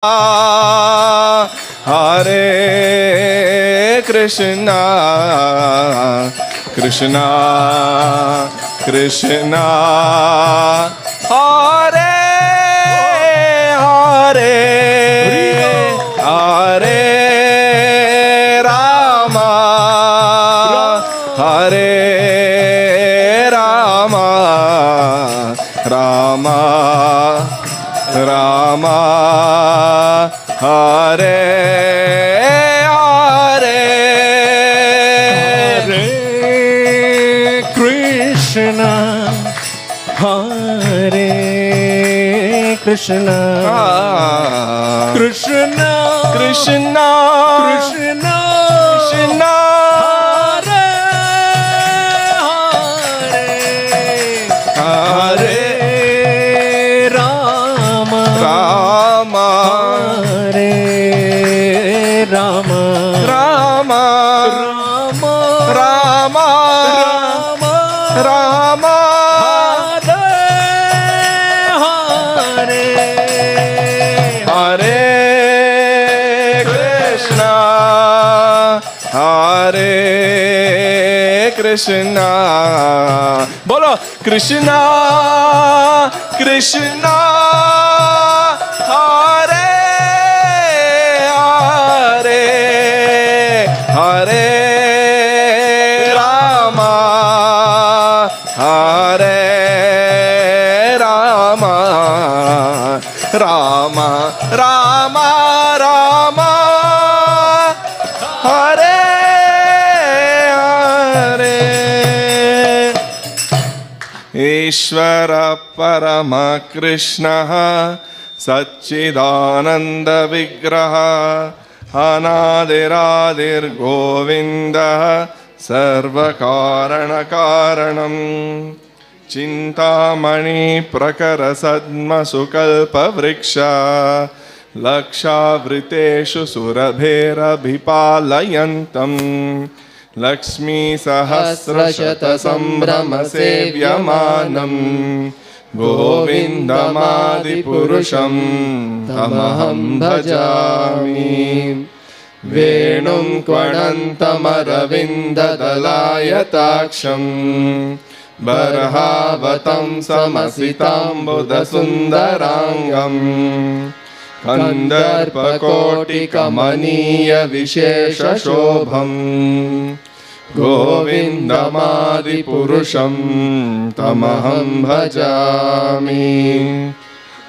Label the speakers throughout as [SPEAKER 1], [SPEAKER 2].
[SPEAKER 1] Hare Krishna, Krishna Krishna, Hare Hare, Hare Rama, Hare Rama, Rama Rama, Hare Hare,
[SPEAKER 2] Hare Krishna, Hare Krishna, Krishna
[SPEAKER 1] Krishna
[SPEAKER 2] Krishna
[SPEAKER 1] Krishna,
[SPEAKER 2] Hare Hare, Hare Rama,
[SPEAKER 1] Rama
[SPEAKER 2] Hare Rama,
[SPEAKER 1] Rama
[SPEAKER 2] Rama
[SPEAKER 1] Rama
[SPEAKER 2] Rama,
[SPEAKER 1] Rama,
[SPEAKER 2] Hare Hare,
[SPEAKER 1] Hare Krishna, Hare Krishna, bolo Krishna Krishna, Hare Hare, Hare Rama, Hare Rama, Rama Rama Rama, Hare Hare. Ishvara Parama Krishna Satchidananda Vigraha Anadiradir Govinda Sarvakarana Karanam Chintamani Prakara Sadma Sukalpa Vriksha Lakshavriteshu Surabhera Bhipalayantam Lakshmi Sahasrashata Sambrama Sevyamanam Govindamadi Purusham Tamaham Bhajami Venum Kvanantamaravinda Dalayataksham Barhavatam Samasitam Buddha Sundarangam Kandarpakoti Kamaniya Vishesha Shobham Govindamadi Purusham Tamaham Bhajami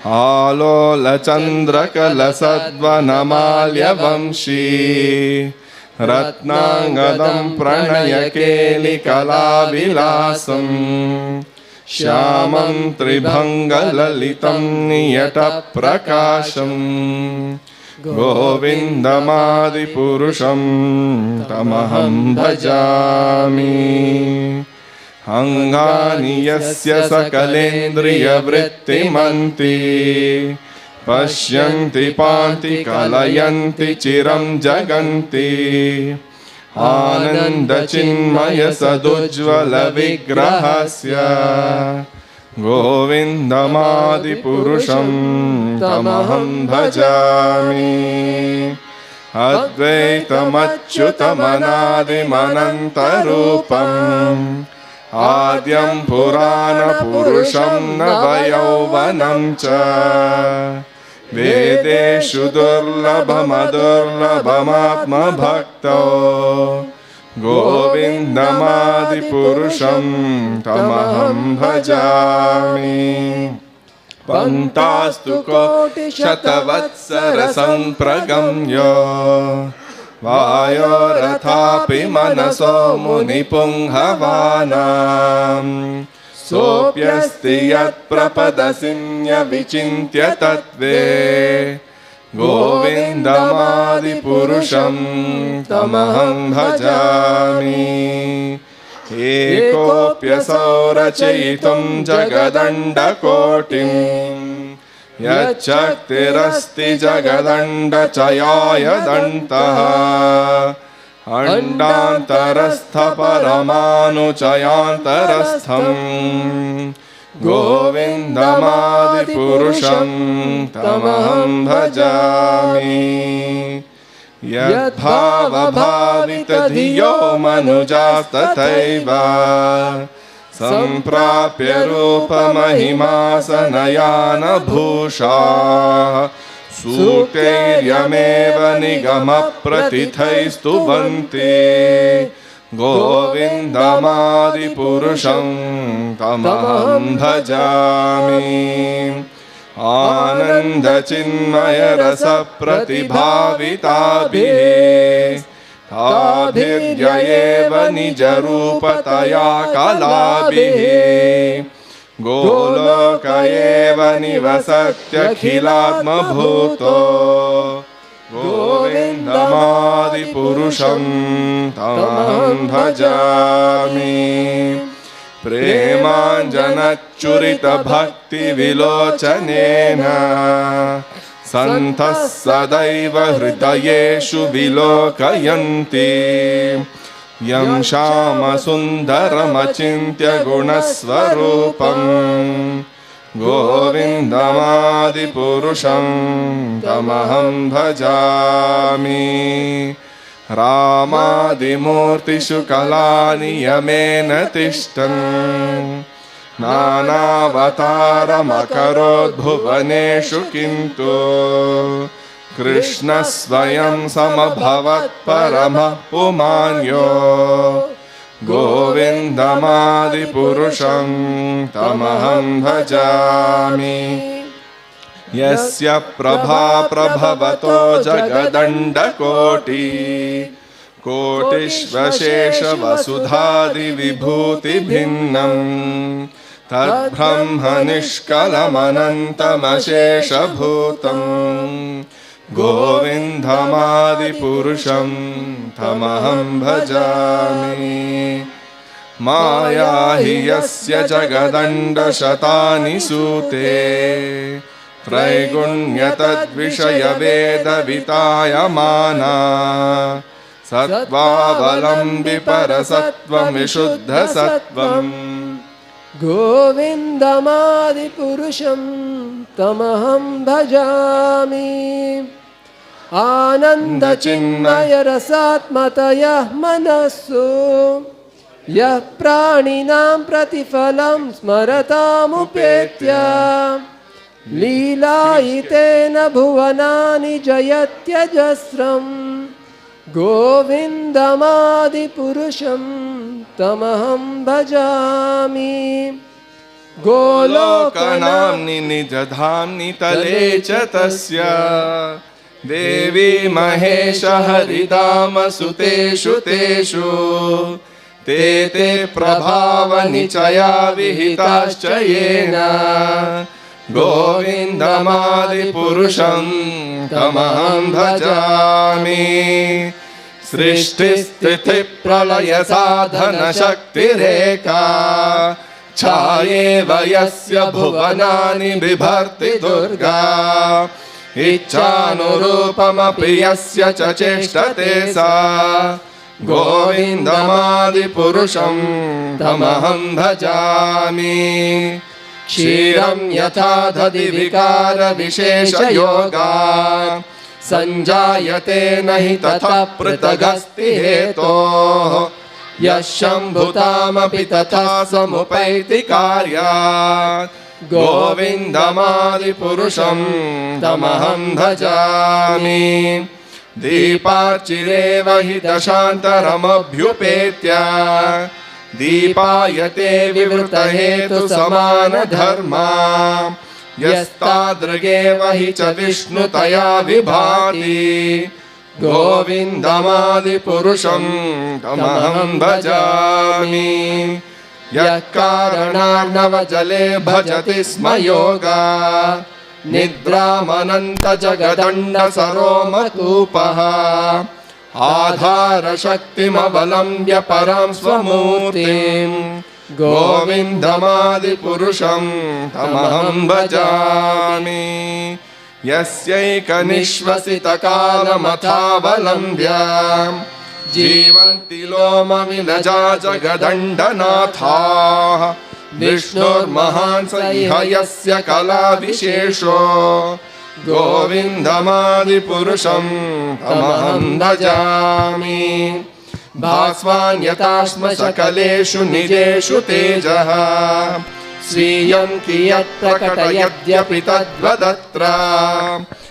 [SPEAKER 1] Alola Chandrakala Sadvanamalya Vamshi Ratnangadam Pranayakeli Kalavilasam Shyamam Tribhangalalitam Niyata Prakasham Govindamadi Purusham Tamaham Bhajami Angani Yasya Sakalendriya Vrittimanti Pashyanti Panti Kalayanti Chiram Jaganti Ananda Chinmaya Sadujvala Vigrahasya Govindamadi Purusham Tamaham Bhajami Advaitamachyutamanadi Manantarupam Adyam Purana Purusham Navayauvanam Cha Vedeshu Durlabhamadurlabhamatma Bhakto Govindamadi Purusham Tamaham Bhajami Pantastu Koti Shatavatsara Sampragamyo Vayorathapi Manaso Munipunghavanam Sopyasti Yat Prapadasinya Vichintya Tattve Govindamadi Purusham Tamaham Bhajami Ekopyasau Rachayitum Jagadanda Kotim Yachaktirasti Jagadanda Chayaya Dantaha Andantarastha Paramanu Chayantarastham गोविन्दमादिपुरुषं तमहं भजामि यद्भावभावितधियो मनुजास्तथैव सम्प्राप्य रूपमहिमा सनयानभूषा सूक्तैर्यमेव निगमप्रतिथैस्तुवन्ति गोविन्दमादिपुरुषं तमहं भजामि आनन्दचिन्मयरसप्रतिभाविताभिः ताभिर्ययेव निजरूपतया कलाभिः गोलोक एव निवसत्यखिलात्मभूतो गोविन्दमादिपुरुषं तमहं भजामि प्रेमाञ्जनच्चुरितभक्तिविलोचनेन सन्तः सदैव हृदयेषु विलोकयन्ति यं श्यामसुन्दरमचिन्त्य गुणस्वरूपं गोविन्दमादिपुरुषं तमहं भजामि रामादिमूर्तिषु कलानियमेन तिष्ठन् नानावतारमकरोद्भुवनेषु किन्तु कृष्णः स्वयं समभवत्परमः पुमान्यो गोविन्दमादिपुरुषं तमहं भजामि यस्य प्रभा प्रभवतो जगदण्डकोटि कोटिष्वशेषवसुधादिविभूतिभिन्नम् तद्ब्रह्म निष्कलमनन्तमशेषभूतम् गोविन्दमादिपुरुषं तमहं भजामि माया हि यस्य जगदण्डशतानि सूते त्रैगुण्यतद्विषयवेदवितायमाना सत्त्वावलम्बि परसत्त्वविशुद्धसत्त्वम्
[SPEAKER 3] गोविन्दमादिपुरुषं तमहं भजामि आनन्दचिन्मयरसात्मतयः मनस्सु यः प्राणिनां प्रतिफलं स्मरतामुपेत्य लीलायितेन भुवनानि जयत्यजस्रम् गोविन्दमादिपुरुषं तमहं भजामि
[SPEAKER 1] गोलोकनाम्नि निजधाम्नि तले च तस्य देवी महेश हरिधामसुतेषु तेषु ते ते प्रभावनिचया विहिताश्च येन गोविन्दमादिपुरुषं तमहं भजामि सृष्टिस्थितिप्रलयसाधनशक्तिरेका छायेव यस्य भुवनानि बिभर्ति दुर्गा इच्छानुरूपमपि यस्य च चेष्टते सा गोविन्दमादिपुरुषं तमहं भजामि क्षीरं यथा दधि विकारविशेषयोगा सञ्जायते न हि तथा पृथगस्ति हेतोः यः शम्भुतामपि तथा समुपैति कार्यात् गोविन्दमादिपुरुषं तमहं भजामि दीपार्चिरेव हि दशान्तरमभ्युपेत्य दीपायते विवृतहेतु समानधर्मा यस्तादृगेव हि च विष्णुतया विभाति गोविन्दमादिपुरुषं तमहं भजामि यः कारणार्णवजले भजति स्म योगा निद्रामनन्तजगदण्डसरोमकूपः आधारशक्तिमवलम्ब्य परं स्वमूर्तिं गोविन्दमादिपुरुषं तमहं भजामि यस्यैकनिश्वसितकालमथावलम्ब्य जीवन्ति लोमविलजा जगदण्डनाथाः विष्णुर्महान् स इह यस्य कलाविशेषो गोविन्दमादिपुरुषं तमहं भजामि भास्वान् यथास्म सकलेषु निजेषु तेजः स्वीयं कियत् प्रकटयद्यपि तद्वदत्र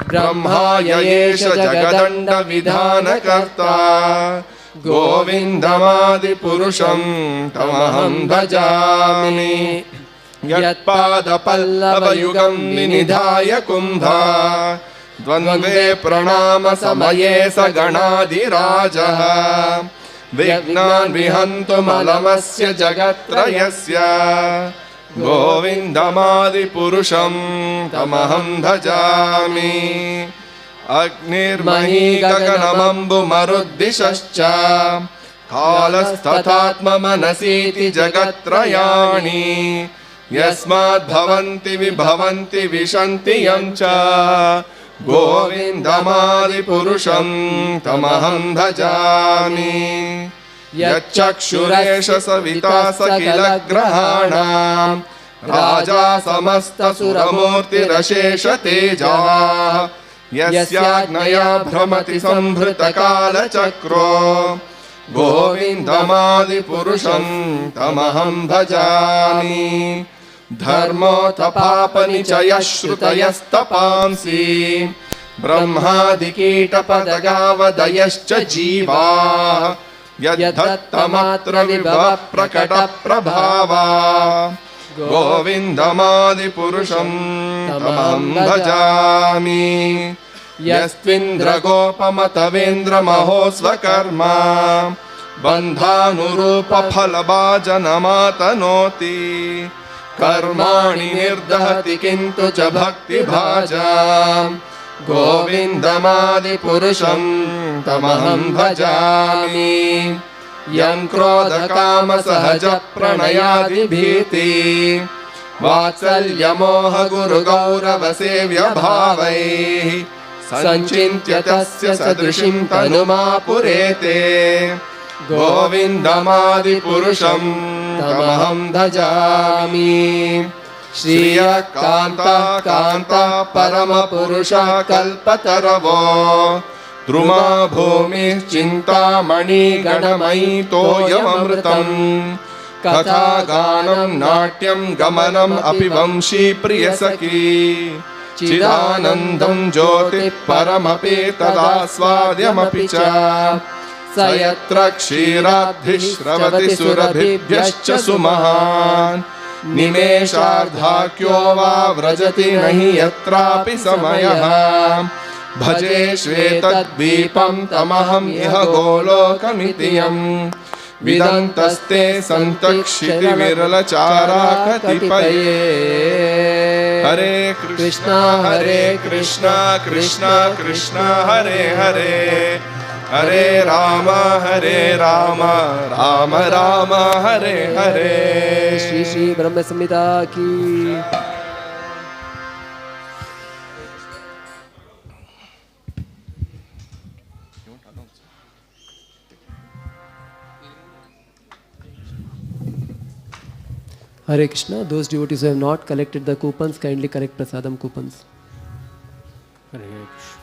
[SPEAKER 1] ब्रह्माय एष जगदण्डविधानकर्ता गोविन्दमादिपुरुषं तमहं भजामि यत्पादपल्लवयुगं विनिधाय कुम्भा द्वन्द्वे प्रणाम समये स गणाधिराजः विघ्नान् विहन्तुमलमस्य जगत्त्रयस्य गोविन्दमादिपुरुषं तमहं भजामि अग्निर्मही गगनमम्बुमरुद्दिशश्च कालस्तथात्ममनसीति जगत्त्रयाणि यस्माद्भवन्ति विभवन्ति विशन्ति यं च गोविन्दमादिपुरुषं तमहं भजामि यच्चक्षुरेष सविता सकिल ग्रहाणां राजा समस्तसुरमूर्तिरशेष तेजः यस्याज्ञया भ्रमति संभृतकालचक्रो गोविन्दमादिपुरुषं तमहं भजामि धर्मोऽथपापनिचयः श्रुतयस्तपांसि ब्रह्मादिकीटपदगावदयश्च जीवाः यद्धत्तमात्र विभव प्रकटप्रभावा गोविन्दमादिपुरुषं तमहं भजामि यस्त्विन्द्रगोपमतवेन्द्रमहोस्वकर्मा बन्धानुरूपफलभाजनमातनोति कर्माणि निर्दहति किन्तु च भक्तिभाजां गोविन्दमादिपुरुषं तमहं भजामि यं क्रोधकामसहजप्रणयादिभीति वात्सल्यमोहगुरुगौरवसेव्यभावैः सञ्चिन्त्य तस्य सदृशीं तनुमापुरेते गोविन्दमादिपुरुषं तमहं भजामि श्रियः कान्तः कान्तः परमपुरुषः कल्पतरवो द्रुमा भूमिश्चिन्तामणिगणमयी तोयममृतम् कथागानं नाट्यं गमनम् अपि वंशी प्रियसखी चिदानन्दं ज्योतिः परमपि तदास्वाद्यमपि च स यत्र क्षीराब्धिश्रवति सुरभिभ्यश्च सुमहान् निमेषार्धाख्यो वा व्रजति नहि यत्रापि समयः भजे श्वेतद्वीपं तमहं इह गोलोकमिति यम् विदन्तस्ते सन्तक्षितिविरलचारा कतिपये हरे कृष्णा कृष्णा कृष्णा हरे हरे हरे राम राम राम हरे हरे।
[SPEAKER 3] श्री श्री ब्रह्म संहिता की। Hare Krishna. Those devotees who have not collected the coupons, kindly collect prasadam coupons.
[SPEAKER 2] Hare Krishna.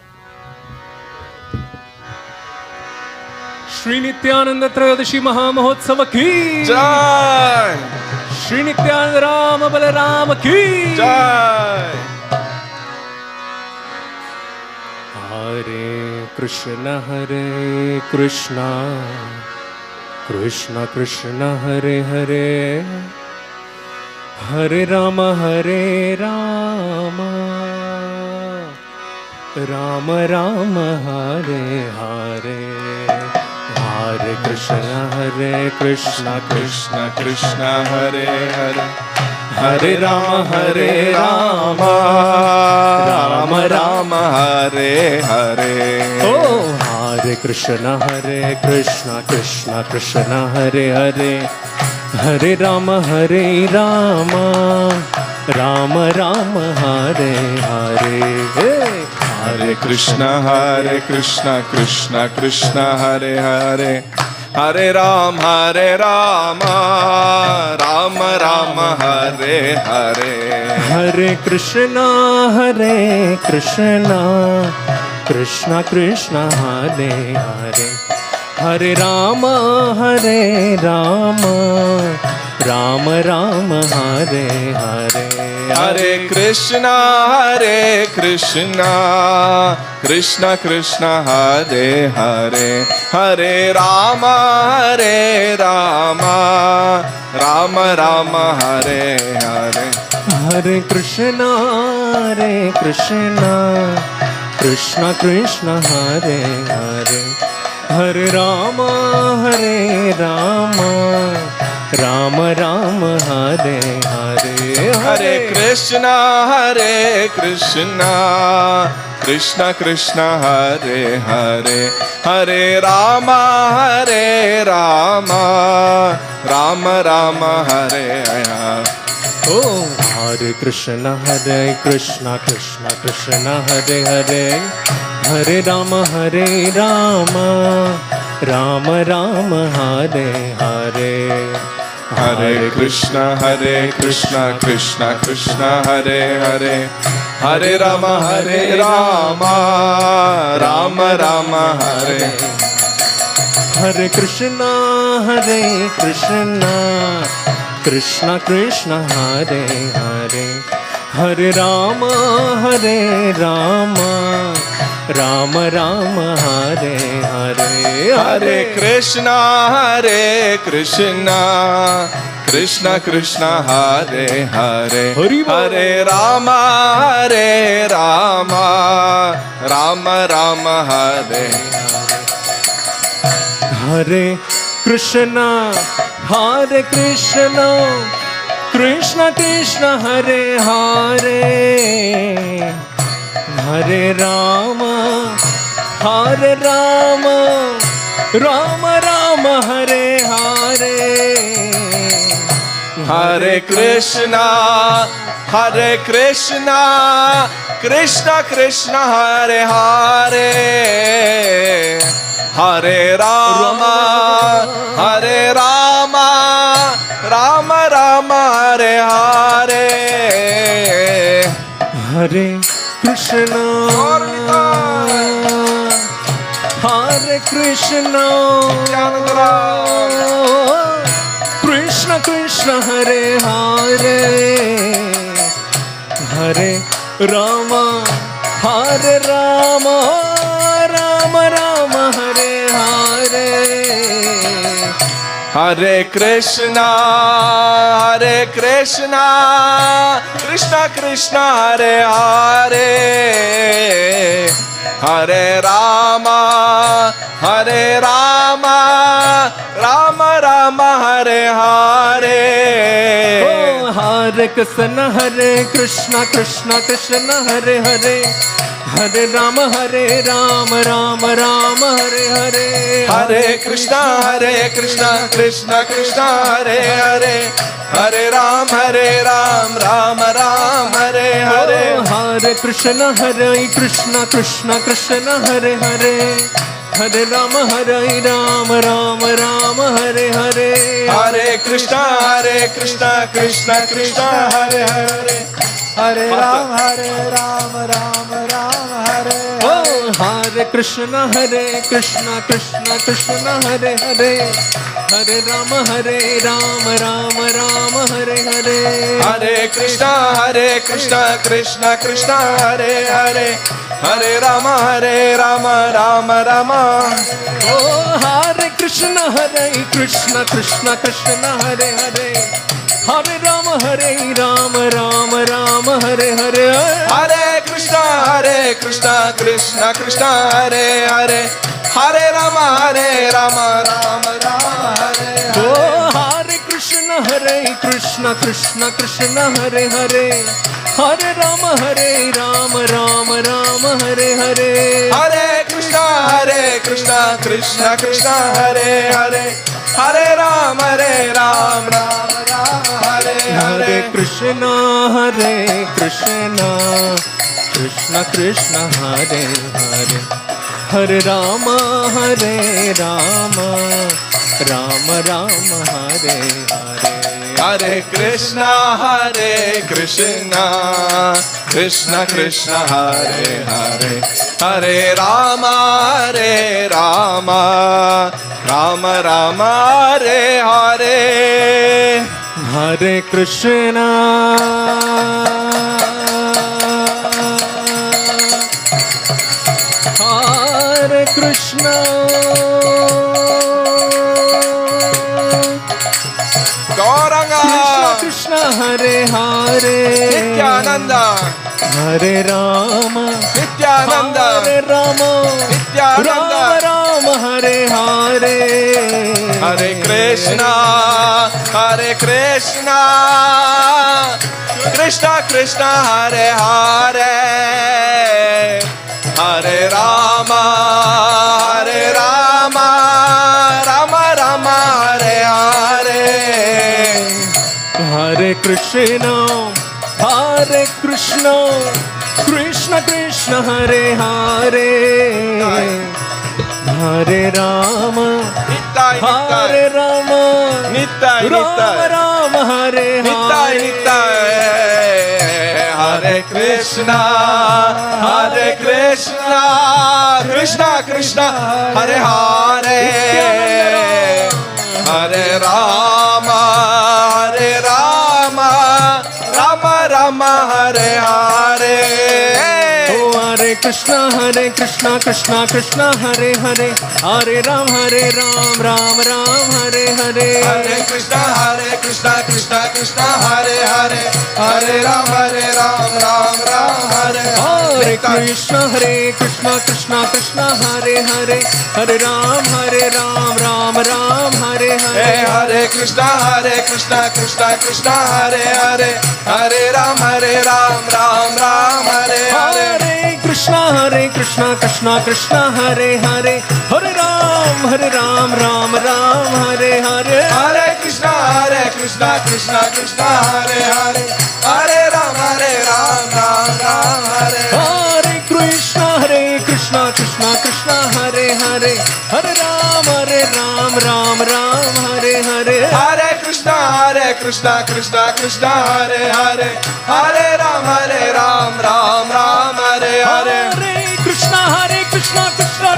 [SPEAKER 2] Shri Nityananda Trayodashi Mahamahotsav ki
[SPEAKER 1] जय।
[SPEAKER 2] Shri Nityananda Rama Balarama ki
[SPEAKER 1] जय।
[SPEAKER 2] Hare Krishna Krishna Krishna Hare Hare Hare Rama Rama Rama Hare Hare Hare Krishna Krishna
[SPEAKER 1] Krishna Hare Hare
[SPEAKER 2] Hare Rama
[SPEAKER 1] Ram Ram Hare Hare.
[SPEAKER 2] Oh Hare Krishna Krishna Krishna Hare Hare Hare Rama Rama Hare Hare
[SPEAKER 1] हरे Krishna Krishna Krishna Hare Hare Hare Ram, Ram Ram, Hare Hare.
[SPEAKER 2] Hare Krishna, Krishna Krishna, Hare Hare. Hare Rama, Rama Rama, Hare Hare.
[SPEAKER 1] Hare Krishna, Krishna Krishna, Hare Hare. Hare Rama, Rama Rama, Hare Hare.
[SPEAKER 2] Hare Krishna, Krishna Krishna, Hare Hare. Hare Rama, Rama Rama, Hare Hare.
[SPEAKER 1] Hare Krishna, Krishna Krishna, Hare Hare. Hare Rama, Rama Rama, Hare Hare.
[SPEAKER 2] Oh, Hare Krishna, Krishna Krishna, Hare Hare. Hare Rama, Rama Rama, Hare Hare.
[SPEAKER 1] Hare Krishna, Krishna Krishna, Hare Hare. Hare Rama, Rama Rama, Hare.
[SPEAKER 2] Hare Krishna, Krishna Krishna, Hare Hare. Hare Rama, Rama Rama, Hare Hare.
[SPEAKER 1] Hare Krishna, Krishna Krishna, Hare Hare. Hare Rama, Rama Rama, Hare.
[SPEAKER 2] Hare Krishna, Krishna Krishna, Hare Hare. Hare Rama, Rama Rama, Hare Hare.
[SPEAKER 1] Hare Krishna, Krishna Krishna, Hare Hare. Hare Rama, Rama Rama, Hare Hare.
[SPEAKER 2] Hare Krishna, Krishna Krishna Krishna, Hare Hare. Hare Rama, Rama Rama, Hare Hare.
[SPEAKER 1] Hare Krishna, Krishna Krishna, Hare Hare. Hare Rama, Rama Rama, Hare Hare.
[SPEAKER 2] Oh, Hare Krishna, Krishna Krishna, Hare Hare. Hare Rama, Rama Rama, Hare Hare.
[SPEAKER 1] Hare Krishna, Krishna Krishna, Hare Hare. Hare Ram, Rama Rama, Hare Hare.
[SPEAKER 2] Hare Krishna, Krishna Krishna, Hare Hare. Hare Rama, Rama Rama, Hare Hare.
[SPEAKER 1] Hare Krishna, Krishna Krishna, Hare Hare. Hare Ram, Rama Rama, Hare
[SPEAKER 2] Oh, Hare Krishna, Krishna Krishna, Hare Hare. Hare Rama, Rama Rama, Hare Hare.
[SPEAKER 1] Hare Krishna, Krishna Krishna, Hare Hare. Hare Rama, Rama Rama.
[SPEAKER 2] Oh, Hare Krishna, Krishna Krishna, Hare Hare. Hare Rama, Rama Rama, Hare Hare.
[SPEAKER 1] Hare Krishna, Krishna Krishna, Hare Hare. Hare Rama, Rama Rama, Hare Hare.
[SPEAKER 2] Oh, Hare Krishna, Krishna Krishna, Hare Hare. Hare Rama, Rama Rama, Hare Hare.
[SPEAKER 1] Hare Krishna, Krishna Krishna, Hare Hare. Hare Rama, Rama Rama, Hare Hare.
[SPEAKER 2] Hare Krishna, Krishna Krishna, Hare Hare. Hare Rama, Ram Ram Hare Hare
[SPEAKER 1] Hare Krishna, Krishna Krishna, Hare Hare, Hare Rama, Rama Rama, Hare Hare.
[SPEAKER 2] Hare Krishna, Hare Krishna,
[SPEAKER 1] Gauranga,
[SPEAKER 2] Krishna Hare Hare,
[SPEAKER 1] Nityananda,
[SPEAKER 2] Hare Rama,
[SPEAKER 1] Nityananda,
[SPEAKER 2] Hare Rama,
[SPEAKER 1] Nityananda,
[SPEAKER 2] Rama Hare Hare,
[SPEAKER 1] Hare Krishna, Krishna Krishna, Hare Hare, Hare Rama, Rama Rama, Hare Hare.
[SPEAKER 2] Hare Krishna, Krishna Krishna, Hare Hare, Hare Rama,
[SPEAKER 1] Nittai,
[SPEAKER 2] Hare Rama,
[SPEAKER 1] Nittai,
[SPEAKER 2] Rama Rama, Hare
[SPEAKER 1] Nittai,
[SPEAKER 2] Hare,
[SPEAKER 1] Nittai. Hare Krishna, Krishna Krishna, Hare Hare, Hare Rama, Rama Rama, Hare Hare.
[SPEAKER 2] Oh, Hare Krishna, Krishna Krishna, Hare Hare, Hare Ram, Ram Hare Hare,
[SPEAKER 1] Hare Krishna, Krishna Krishna, Hare Hare, Hare Ram, Ram Hare
[SPEAKER 2] Hare Krishna, Krishna Krishna, Hare Hare, Hare Ram, Ram Hare Hare,
[SPEAKER 1] Hare Krishna, Krishna Hare Hare, Hare Ram, Ram Hare Hare.
[SPEAKER 2] Hare Krishna, Krishna Hare Hare, Hare Ram, Ram Hare Hare,
[SPEAKER 1] Hare Krishna, Krishna Hare Hare, Hare Ram, Ram Hare Hare.
[SPEAKER 2] Hare Krishna, Krishna Hare Hare, Hare Ram, Ram Hare Hare,
[SPEAKER 1] Hare Krishna, Krishna Hare Hare, Hare Ram, Ram Hare Hare.
[SPEAKER 2] Hare Krishna, Krishna.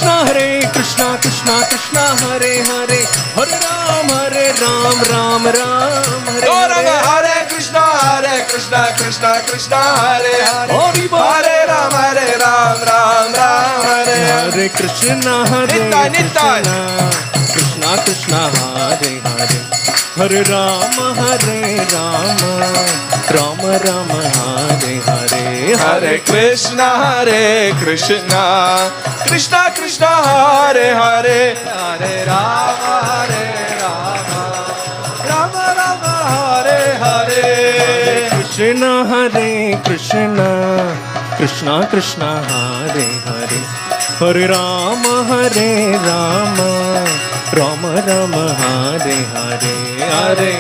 [SPEAKER 2] Hare Krishna, Krishna Hare Hare, Hare Ram, Ram Hare
[SPEAKER 1] Gauranga,
[SPEAKER 2] Hare.
[SPEAKER 1] Hare Krishna, Krishna Hare Hare,
[SPEAKER 2] Hari Bol.
[SPEAKER 1] Hare Ram, Ram Hare Hare.
[SPEAKER 2] Hare Krishna,
[SPEAKER 1] Nittai, Nittai.
[SPEAKER 2] Krishna Hare Hare, Hare Ram, Ram Hare Hare,
[SPEAKER 1] Hare Krishna, Krishna Hare Hare, Hare Rama, Rama Hare Hare.
[SPEAKER 2] Krishna, Krishna Hare Hare, Hare Ram, Rama Hare Hare,
[SPEAKER 1] Hare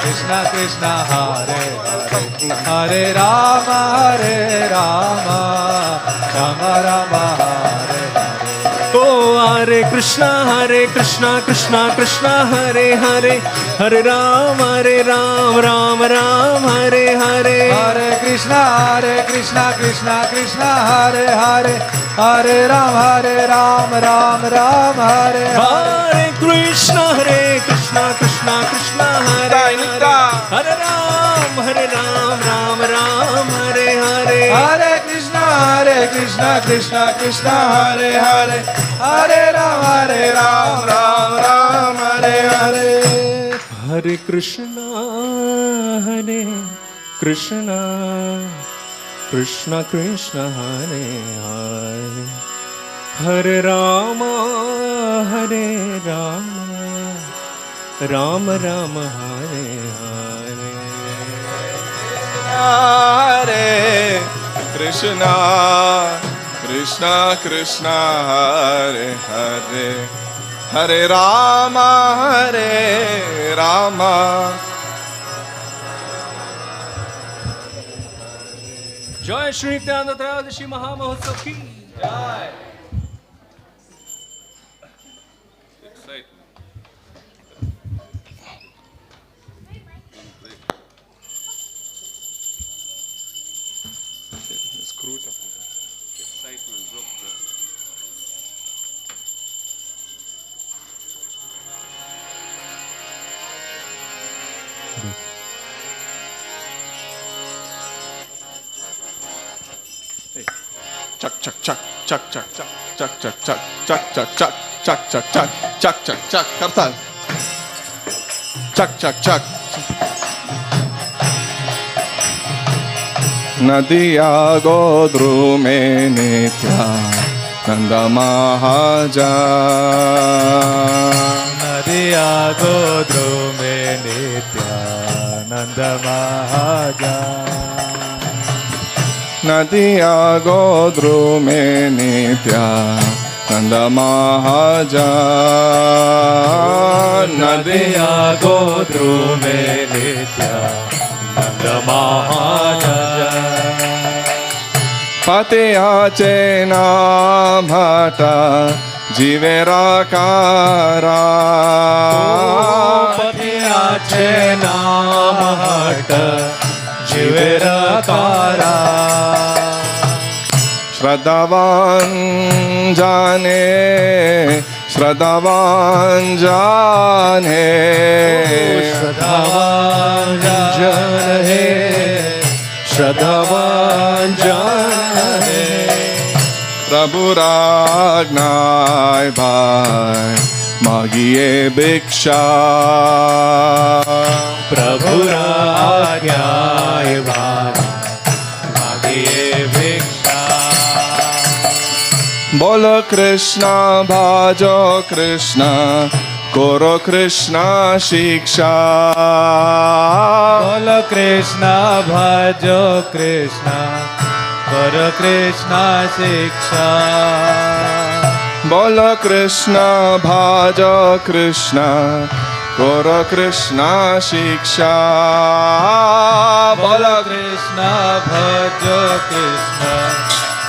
[SPEAKER 1] Krishna, Krishna Hare Hare, Hare Rama, Rama Hare Hare.
[SPEAKER 2] Oh, Hare Krishna, Krishna Hare Hare, Hare Ram, Ram Hare Hare,
[SPEAKER 1] Hare Krishna, Krishna Hare Hare, Hare Ram, Ram Hare Hare.
[SPEAKER 2] Hare Krishna, Krishna Hare Hare, Hare Ram, Ram Hare Hare,
[SPEAKER 1] Hare Krishna, Krishna Hare Hare, Hare Ram, Ram Hare Hare.
[SPEAKER 2] Hare Krishna, Krishna Krishna Hare Hare, Hare Rama, Rama Hare Hare.
[SPEAKER 1] Hare Krishna, Krishna Hare Hare, Hare Rama, Hare Rama.
[SPEAKER 2] जय श्री नित्यानंद त्रयोदशी महामहोत्सव की जय।
[SPEAKER 1] Chuck, chuck, chuck, chuck, chuck, chuck, chuck, chuck, chuck, chuck, chuck, chuck, chuck, chuck, chuck, chuck, chuck, chuck, करताल. Chuck, chuck, chuck. नदिया गोद्रु में नित्यानंद महाजा.
[SPEAKER 2] नदिया गोद्रु में नित्यानंद महाजा.
[SPEAKER 1] नदिया गोद्रु में नित्यानंद महाजा.
[SPEAKER 2] नदिया गोद्रु में नित्यानंद महाजा.
[SPEAKER 1] पतियाचे नामटा जीवेराकारा.
[SPEAKER 2] पतियाचे नामट जीवेराकारा.
[SPEAKER 1] श्रद्धावान जाने, श्रद्धावान जाने,
[SPEAKER 2] श्रद्धावान जाने, श्रद्धावान जाने.
[SPEAKER 1] प्रभु आज्ञाय भाई मागिए भिक्षा.
[SPEAKER 2] प्रभु आज्ञाय भाई मागिए भिक्षा.
[SPEAKER 1] बोलो कृष्णा भाजो कृष्णा करो कृष्णा शिक्षा.
[SPEAKER 2] बोलो कृष्णा भजो कृष्णा करो कृष्णा शिक्षा.
[SPEAKER 1] बोलो कृष्णा भाजो कृष्णा करो कृष्णा शिक्षा.
[SPEAKER 2] बोलो कृष्णा भजो कृष्णा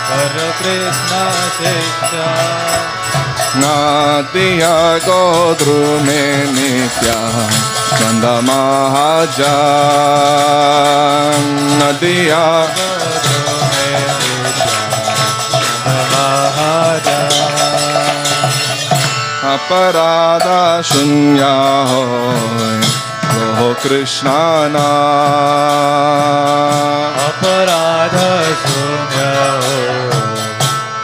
[SPEAKER 2] करो कृष्णा शिक्षा.
[SPEAKER 1] नदिया गोद्रु में नित्यानंद महाजा. नदिया अपराधा शून्य हो हो कृष्णा नाम.
[SPEAKER 2] अपराध शून्य हो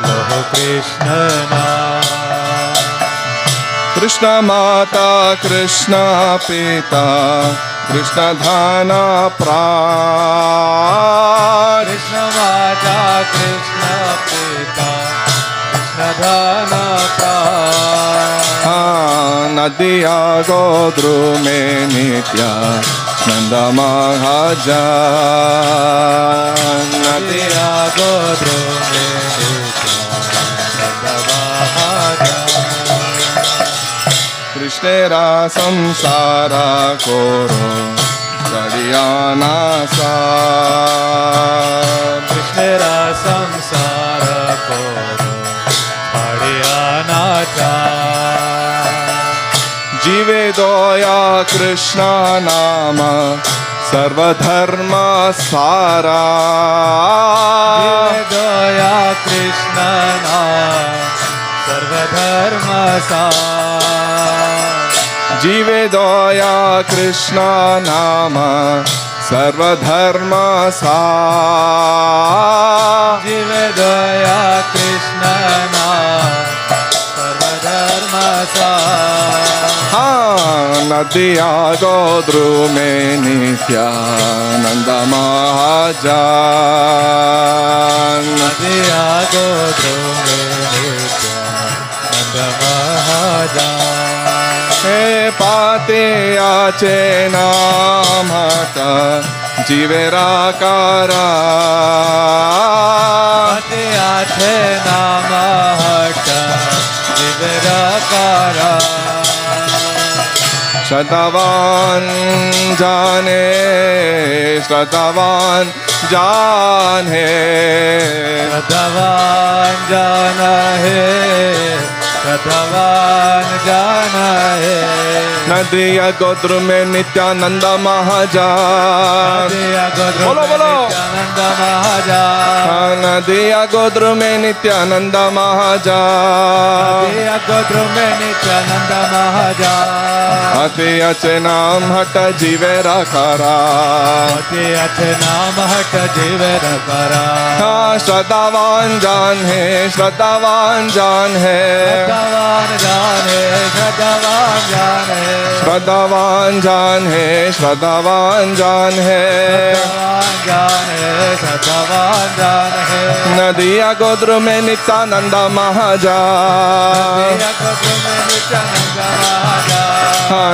[SPEAKER 2] लो कृष्ण नाम.
[SPEAKER 1] कृष्ण माता कृष्ण पिता कृष्ण धाना प्राण.
[SPEAKER 2] कृष्ण माता कृष्ण पिता कृष्ण धन प्राण.
[SPEAKER 1] नदिया गोद्रु में नित्यानंद महाजा.
[SPEAKER 2] नदिया गोद्रु में नित्यानंद महाजा.
[SPEAKER 1] कृष्णेरा संसारा कोरो चढ़ियाना सा.
[SPEAKER 2] कृष्णेरा संसार को हरियाणा था.
[SPEAKER 1] जीवे दोया कृष्ण नाम सर्वधर्म सारा.
[SPEAKER 2] दया कृष्ण नाम सर्वधर्म सार.
[SPEAKER 1] जीवे दोया कृष्ण नाम सर्वधर्म सार.
[SPEAKER 2] जीव दया कृष्ण नाम सर्वधर्म सार.
[SPEAKER 1] नदिया गोद्रु में नित्यानंद महाजा.
[SPEAKER 2] नदिया गोद्रु में नित्यानंद महाजा.
[SPEAKER 1] हे पाते आचे नामट जीवेराकारा.
[SPEAKER 2] पाते आचे नाम हट
[SPEAKER 4] Jivarakara.
[SPEAKER 1] Shadavan jane, Shadavan जान है,
[SPEAKER 4] श्रद्धावान जाना है, श्रद्धावान जाना है।
[SPEAKER 1] नदिया गोत्र में नित्यानंद महाजान,
[SPEAKER 4] नदिया गोत्र
[SPEAKER 1] बोलो
[SPEAKER 4] में
[SPEAKER 1] बोलो,
[SPEAKER 4] नित्यानंद महाजान।
[SPEAKER 1] नदिया गोत्र में नित्यानंद महाजान,
[SPEAKER 4] नदिया गोत्र में नित्यानंद महाजान।
[SPEAKER 1] अति अच्छे नाम हट जीवे रखरा,
[SPEAKER 4] अति अच्छे नाम हट जीवे रखरा।
[SPEAKER 1] श्रद्धावान जान है, श्रद्धावान जान है,
[SPEAKER 4] श्रद्धावान जान है, श्रद्धावान जान है,
[SPEAKER 1] श्रद्धावान जान है, श्रद्धावान जान है,
[SPEAKER 4] श्रद्धावान जान है, श्रद्धावान जान है।
[SPEAKER 1] नदिया गोत्र में नित्यानंद महाजान,
[SPEAKER 4] नदिया गोत्र में नित्यानंद महाजान।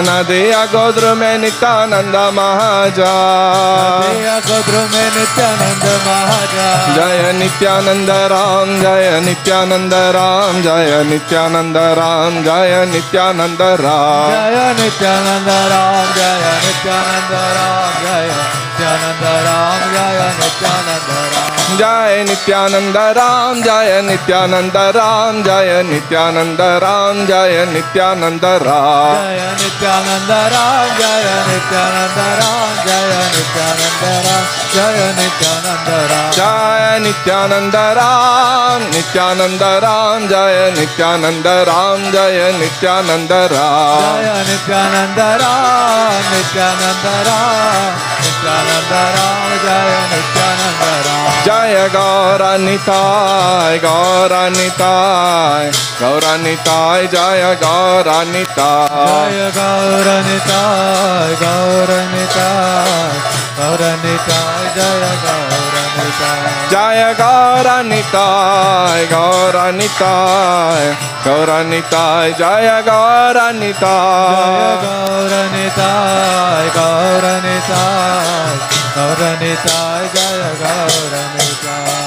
[SPEAKER 1] नदिया गोत्र में नित्यानंद महाजान,
[SPEAKER 4] नदिया गोत्र में नित्यानंद महाजान।
[SPEAKER 1] जय नित्यानंद राम, जय नित्यानंद राम, जय नित्यानंद राम, जय नित्यानंद राम,
[SPEAKER 4] जय नित्यानंद राम, जय नित्यानंद राम, जय नित्यानंद राम, जय नित्यानंद राम।
[SPEAKER 1] जय नित्यानंद राम, जय नित्यानंद राम, जय नित्यानंद राम, जय नित्यानंद राम,
[SPEAKER 4] जय नित्यानंद राम, जय नित्यानंद राम, जय नित्यानंद राम, जय नित्यानंद राम।
[SPEAKER 1] जय नित्यानंद राम, नित्यानंद राम, जय नित्यानंद राम, जय नित्यानंद राम,
[SPEAKER 4] जय नित्यानंद राम, नित्यानंद राम, नित्यानंद राम, जय नित्यानंद राम।
[SPEAKER 1] जय गौरानिताय, गौरानिताय, गौरानिताय, जय गौरानिताय,
[SPEAKER 4] जय गौरनिताय, गौरनिताय, गौरनिताय, जय गौरनिताय।
[SPEAKER 1] जय गौरानिताय, गौरानिताय, गौरानिताय, जय गौरानिताय,
[SPEAKER 4] जय गौरनिताय, गौरनिताय, गौरनिताय, जय Gaur Nitai.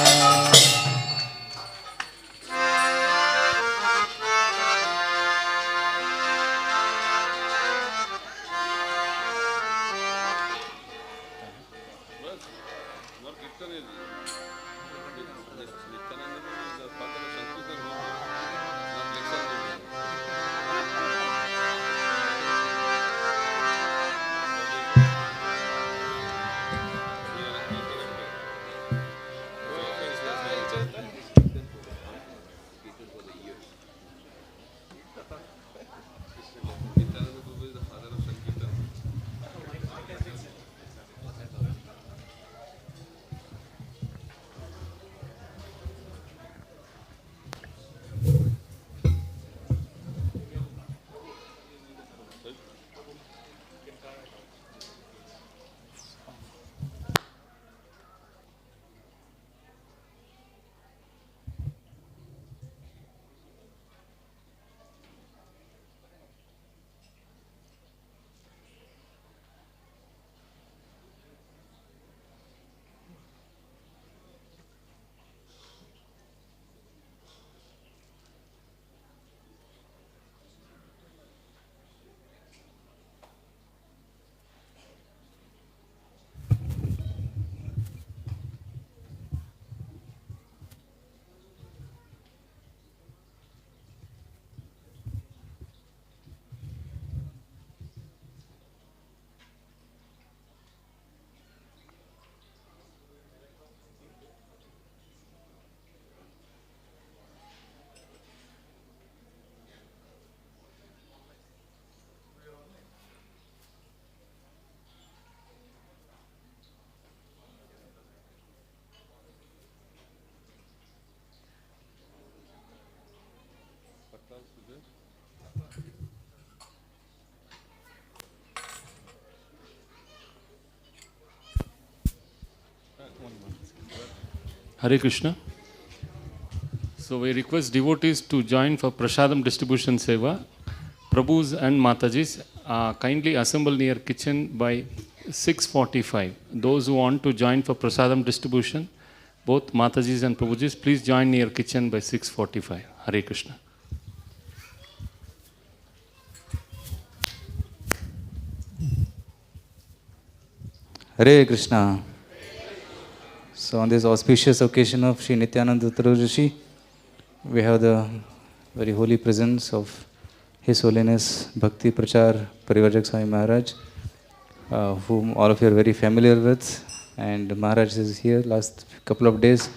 [SPEAKER 2] Hare Krishna. So we request devotees to join for Prasadam distribution seva. Prabhus and Matajis kindly assemble near kitchen by 6:45. Those who want to join for Prasadam distribution, both Matajis and Prabhujis, please join near kitchen by 6:45. Hare Krishna.
[SPEAKER 4] Hare Krishna. So on this auspicious occasion of Sri Nityananda Trayodashi, we have the very holy presence of His Holiness Bhakti Prachar Parivarjak Swami Maharaj, whom all of you are very familiar with. And Maharaj is here last couple of days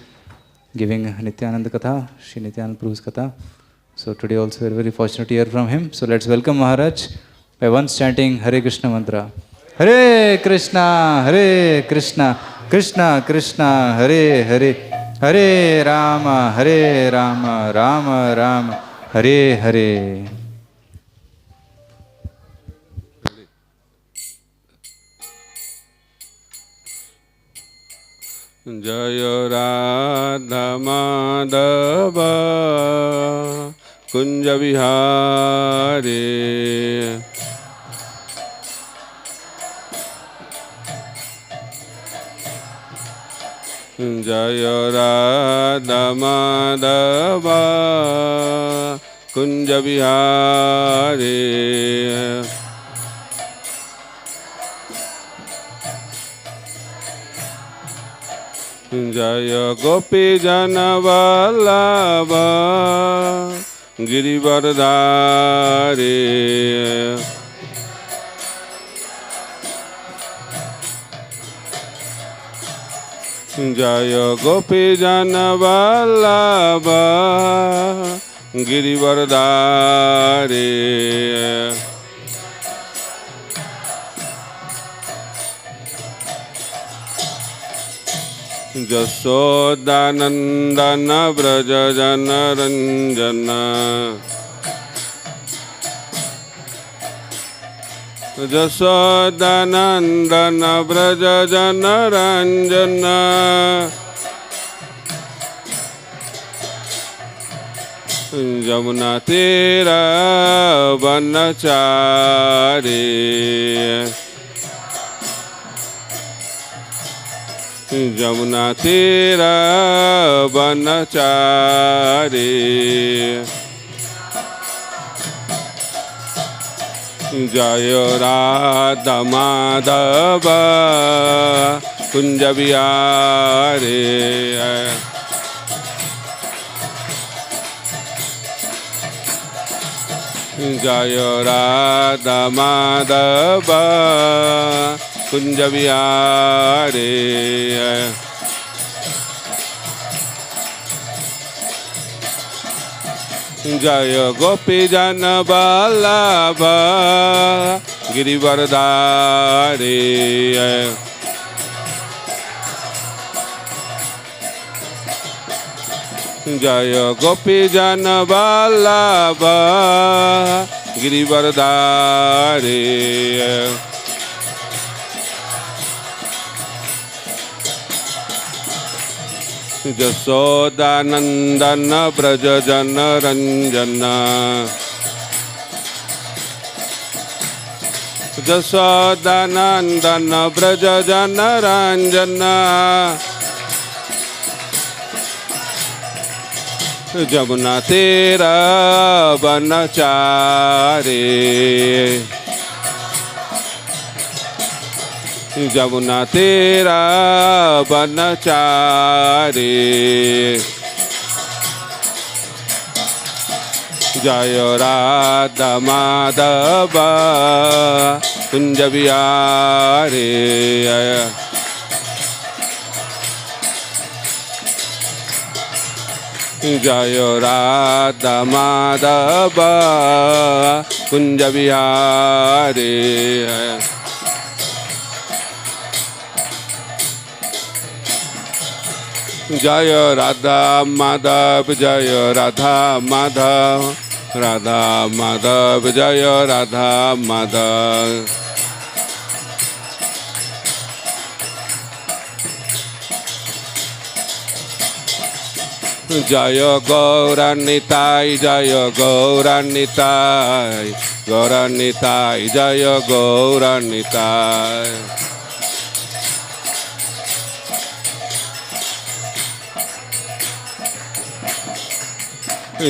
[SPEAKER 4] giving Nityananda Katha, Sri Nityananda Prabhu's Katha. So today also we are very fortunate to hear from him. So let's welcome Maharaj by once chanting Hare Krishna mantra. Hare Krishna, Krishna Krishna, Hare Hare, Hare Rama, Rama Rama, Hare Hare.
[SPEAKER 5] Jaya Radha Madhava Kunja Vihari Jaya Radha Madhava Kunja Vihari Jaya Gopi Jana Vallabha Girivardhari Jaya Gopi Jana Vallabha Girivardhari Jasodanandana Braja Jana Ranjana Jasodanandana Braja Jana Ranjana Jamuna Tira Vanachari Jamuna Tira Vanachari Jaya Radha Madhava Kunja Vihari Jaya Radha Madhava Kunja Vihari Jaya Gopi Jana Vallabha Girivardhari Jaya Gopi Jana Vallabha Girivardhari Jasodanandana Braja Jana Ranjana Jasodanandana Braja Jana Ranjana Jamuna Tira Vanachari Jamuna Tira Vanachari Jaya Radha Madhava Kunja Vihari Jaya Radha Madhava Kunja Vihari Jaya Radha Madhav Jaya Radha Madhav Radha Madhav Jaya Radha Madhav Jaya Gauranitai Jaya Gauranitai Gauranitai Jaya Gauranitai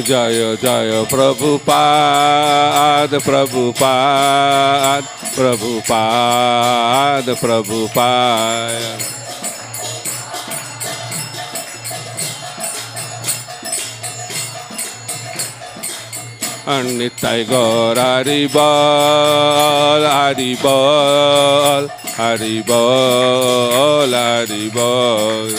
[SPEAKER 5] Jaya Jaya Prabhupada Prabhupada Prabhupada Prabhupada Nitai गौर हरि बोल हरि बोल हरि बोल हरि बोल।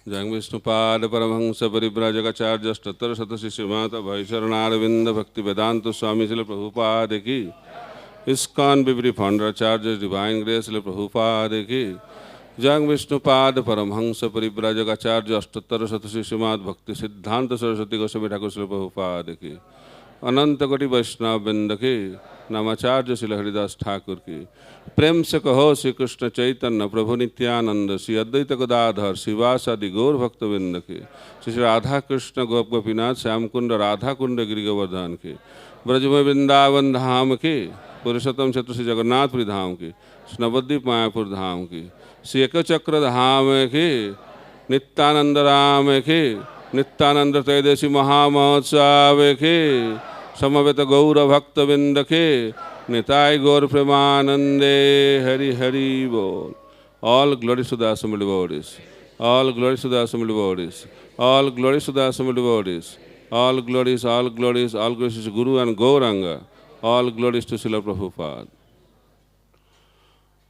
[SPEAKER 5] जंग विष्णुपाद परमहंस परिव्राजकाचार्य अष्टोत्तर शतशिष्य माता भाई शरणारविंद भक्ति वेदांत स्वामी श्री प्रभुपाद की। ISKCON BBD Founder Charges Divine Grace Srila Prabhupada ki। जंग विष्णुपाद परमहंस परिव्राजकाचार्य अष्टोत्तर शतशिष्य श्रीमद् भक्ति सिद्धांत सरस्वती गोस्वामी ठाकुर श्री प्रभुपाद की। अनंत कोटि वैष्णव वृंद की। नमाचार्य श्री हरिदास ठाकुर की। प्रेम से कहो श्री कृष्ण चैतन्य प्रभु नित्यानंद श्री अद्वैत गदाधर शिवासादि गौर भक्त वृंद की। श्री राधा कृष्ण गोप गोपीनाथ श्याम कुंड राधा कुंड गिरि गोवर्धन की। ब्रजमय वृंदावन धाम की। पुरुषोत्तम क्षेत्र श्री जगन्नाथपुरी धाम की। नवद्वीप मायापुर धाम की। श्री एकचक्र धाम की। नित्यानंद राम की। नित्यानंद त्रयोदशी महामहोत्सव की। समवेत गौर भक्त वृंद के। निताय गौर प्रेमानंदे हरि हरि बोल। All glories to the assembled devotees. All glories to the assembled devotees. All glories to the assembled devotees. All glories, all glories, all glories to Guru and Gauranga. All glories to Srila Prabhupada.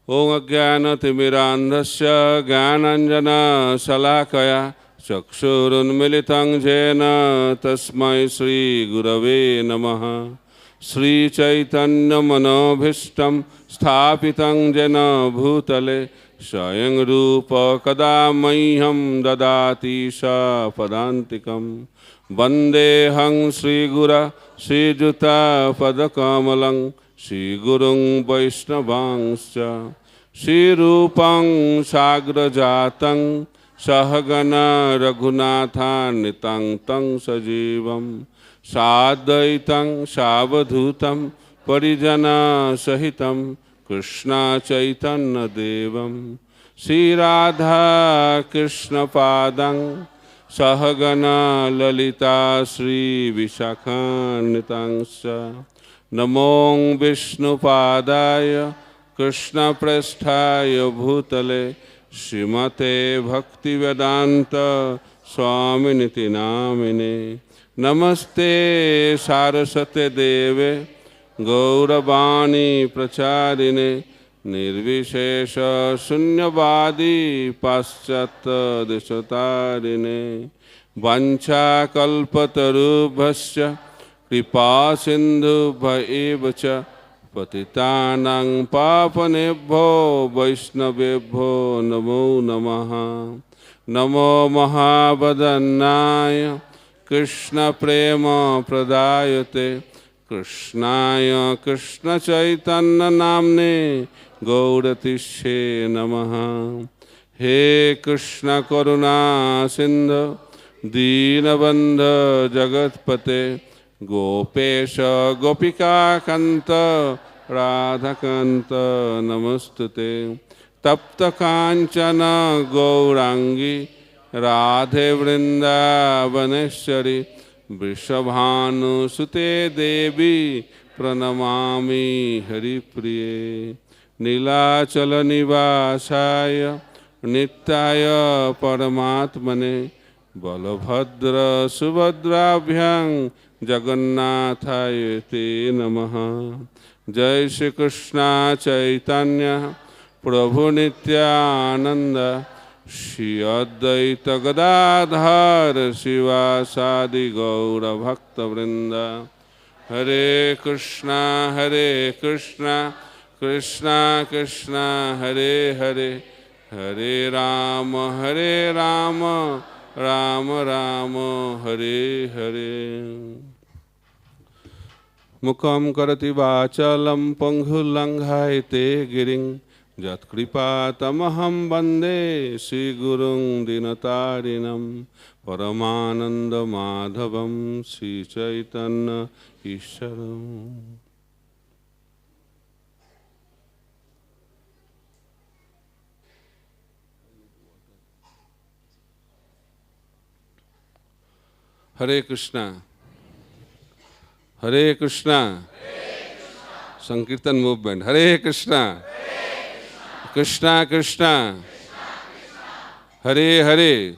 [SPEAKER 5] Om Ajnana-timirandhasya Jnananjana Salakaya Chakshurunmilitam Jena Tasmai Shri Gurave Namaha। Shri Chaitanya Manobhishtam Sthapitam Jena Bhutale Swayam Rupa Kada Mahyam Dadati Sa Padantikam। Vandeham Shri Gura Shri Juta Padakamalam Shri Gurung Vaishnavangscha। Shri Rupam Sagrajatam Sahagana Raghunathanitang Tang Sajivam Sadaitam Savadhutam Parijana Sahitam Krishna Chaitanya Devam। Shri Radha Krishna Padang Sahagana Lalita Shri Vishakhanitangscha। Namo Vishnu Padaya Krishna Prasthaya Bhutale Srimate Bhakti Vedanta Swaminiti Namine। Namaste Saraswate Deve Gauravani Pracharine Nirvishesha Sunyavadi Paschata Deshatarine। Vancha Kalpatarubhasya Kripa Sindhu Bhaevacha Patitanang Papanebho Vaishnavebho Namo Namaha। Namo Mahabhadanaya Krishna Prema Pradayate Krishnaya Krishna Chaitanya Namne Gaudatishe Namaha। He Krishna Karuna Sindhu Deenabandha Jagatpate Gopesha Gopika Kanta Radhakanta Namastute। Tapta Kanchana Gaurangi Radhe Vrindavaneshwari Vrishabhanu Sute Devi Pranamami Haripriye। Nilachala Nivasaya Nityaya Paramatmane Balabhadra Subhadrabhyang Jagannathaya Te Namaha। Jai Shri Krishna Chaitanya Prabhu Nityananda Shri Advaita Gadadhar Sivasadi Gaura Bhakta Vrinda। Hare Krishna Krishna Krishna Hare Hare Hare Rama Rama Rama Hare Hare। Mukam karati vachalam panghulanghaite giring Jatkripa tamaham bande Sri Gurung dinatarinam Paramananda madhavam Sri Chaitanya Isharam। Hare Krishna. Hare Krishna. Sankirtan movement. Hare Krishna. Krishna Krishna. Hare Hare.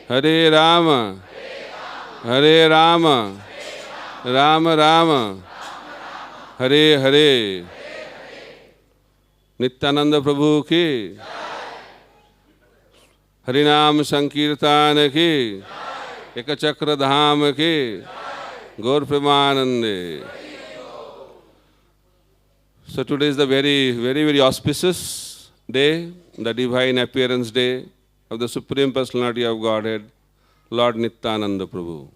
[SPEAKER 5] Hare Rama. Hare Rama. Rama Rama. Hare Hare. Nityananda Prabhu ki. Harinam Sankirtan ki. Ekachakra Dham ki. Gaur Premanande. So today is the very auspicious day, the divine appearance day of the Supreme Personality of Godhead, Lord Nityananda Prabhu.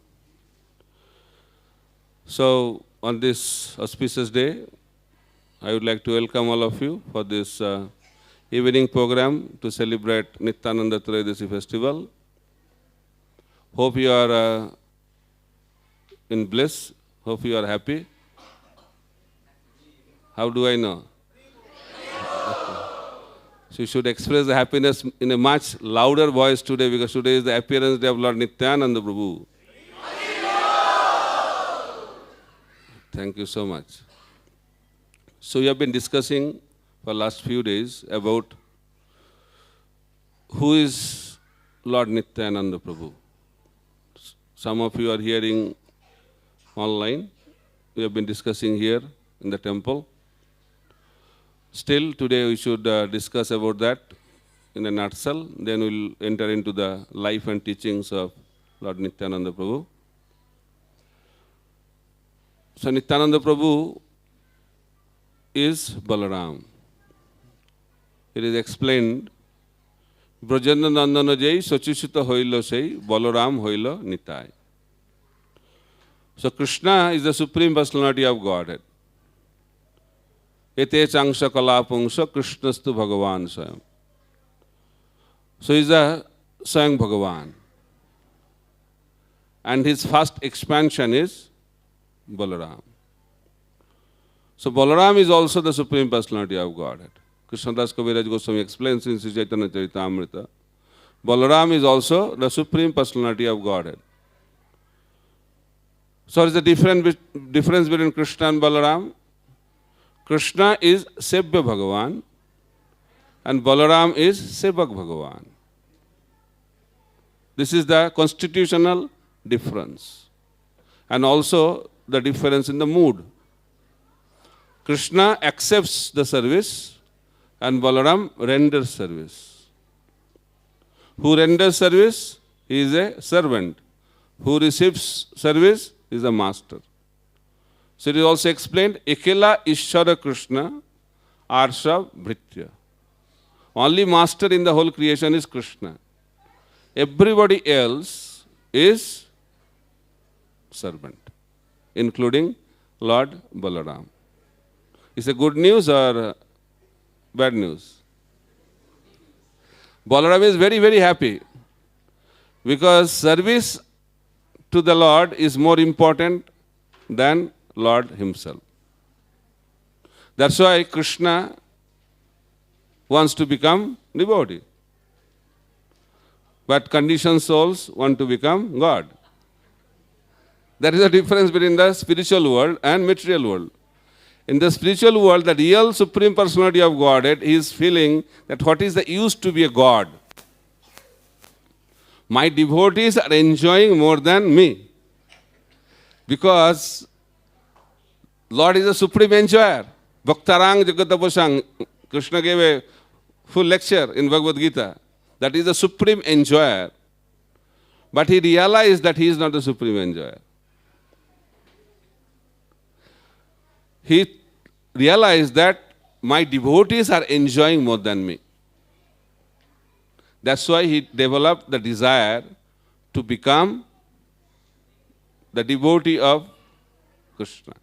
[SPEAKER 5] So on this auspicious day, I would like to welcome all of you for this evening program to celebrate Nityananda Trayodashi festival. Hope you are in bliss. Hope you are happy. How do I know? So you should express the happiness in a much louder voice today, because today is the appearance day of Lord Nityananda Prabhu. Thank you so much. So we have been discussing for last few days about who is Lord Nityananda Prabhu. Some of you are hearing online. We have been discussing here in the temple. Still, today we should discuss about that in a nutshell. Then we'll enter into the life and teachings of Lord Nityananda Prabhu. So Nityananda Prabhu is Balaram. It is explained, Brajendra Nandana Jai Sachuchita Hoilo Sei Balaram Hoilo Nitai. So Krishna is the Supreme Personality of Godhead. Ete Changsha Kalapungsha Krishnastu Bhagavan Swayam. So he is the Swayam Bhagavan. And his first expansion is Balaram. So Balaram is also the Supreme Personality of Godhead. Krishnadas Kaviraj Goswami explains in Sri Chaitanya Charitamrita. Balaram is also the Supreme Personality of Godhead. So what is the difference between Krishna and Balaram? Krishna is Sebya Bhagavan and Balaram is Sevak Bhagavan. This is the constitutional difference. And also the difference in the mood. Krishna accepts the service and Balaram renders service. Who renders service? He is a servant. Who receives service is a master. So it is also explained, Ekela Ishvara Krishna Arsha Bhritya. Only master in the whole creation is Krishna. Everybody else is servant, including Lord Balaram. Is it good news or bad news? Balaram is very happy because service to the Lord is more important than Lord himself. That's why Krishna wants to become devotee. But conditioned souls want to become God. There is a difference between the spiritual world and material world. In the spiritual world, the real Supreme Personality of Godhead is feeling that what is the use to be a God? My devotees are enjoying more than me. Because Lord is a supreme enjoyer. Bhaktarang Jagatapasang. Krishna gave a full lecture in Bhagavad Gita. That is the supreme enjoyer. But he realized that he is not the supreme enjoyer. He realized that my devotees are enjoying more than me. That's why he developed the desire to become the devotee of Krishna.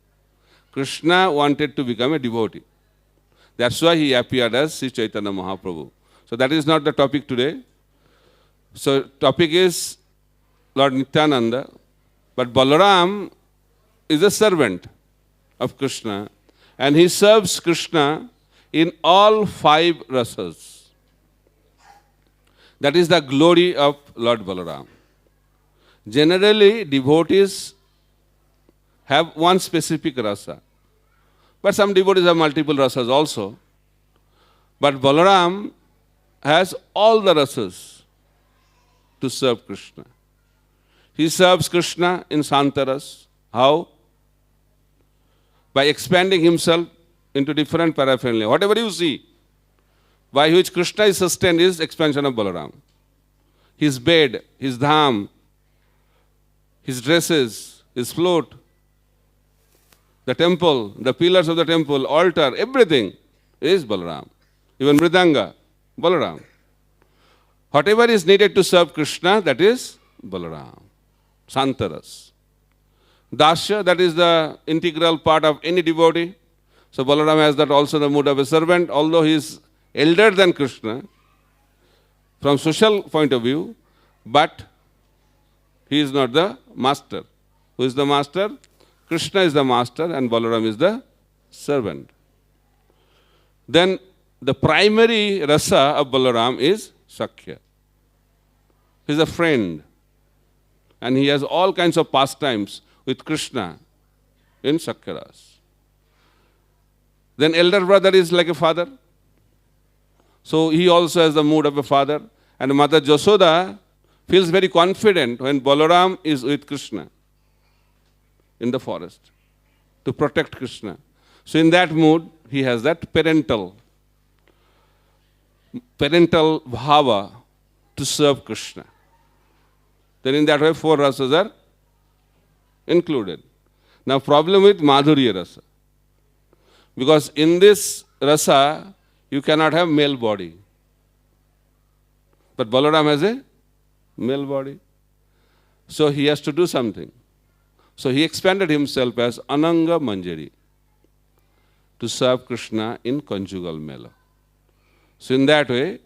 [SPEAKER 5] Krishna wanted to become a devotee. That's why he appeared as Sri Chaitanya Mahaprabhu. So that is not the topic today. So topic is Lord Nityananda. But Balaram is a servant of Krishna. And he serves Krishna in all 5 rasas. That is the glory of Lord Balaram. Generally, devotees have one specific rasa. But some devotees have multiple rasas also. But Balaram has all the rasas to serve Krishna. He serves Krishna in Santaras. How? By expanding himself into different paraphernalia. Whatever you see, by which Krishna is sustained is expansion of Balaram. His bed, his dham, his dresses, his float, the temple, the pillars of the temple, altar, everything is Balaram. Even Mridanga, Balaram. Whatever is needed to serve Krishna, that is Balaram. Santaras. Dasya, that is the integral part of any devotee. So Balaram has that also the mood of a servant, although he is elder than Krishna from social point of view, but he is not the master. Who is the master? Krishna is the master and Balaram is the servant. Then the primary rasa of Balaram is Sakhya. He is a friend and he has all kinds of pastimes with Krishna in Sakhyaras. Then elder brother is like a father. So he also has the mood of a father. And Mother Jasoda feels very confident when Balaram is with Krishna in the forest to protect Krishna. So in that mood, he has that parental bhava to serve Krishna. Then in that way, 4 rasas are included. Now problem with Madhurya rasa. Because in this rasa, you cannot have male body. But Balaram has a male body. So he has to do something. So he expanded himself as Ananga Manjari to serve Krishna in conjugal mela. So in that way,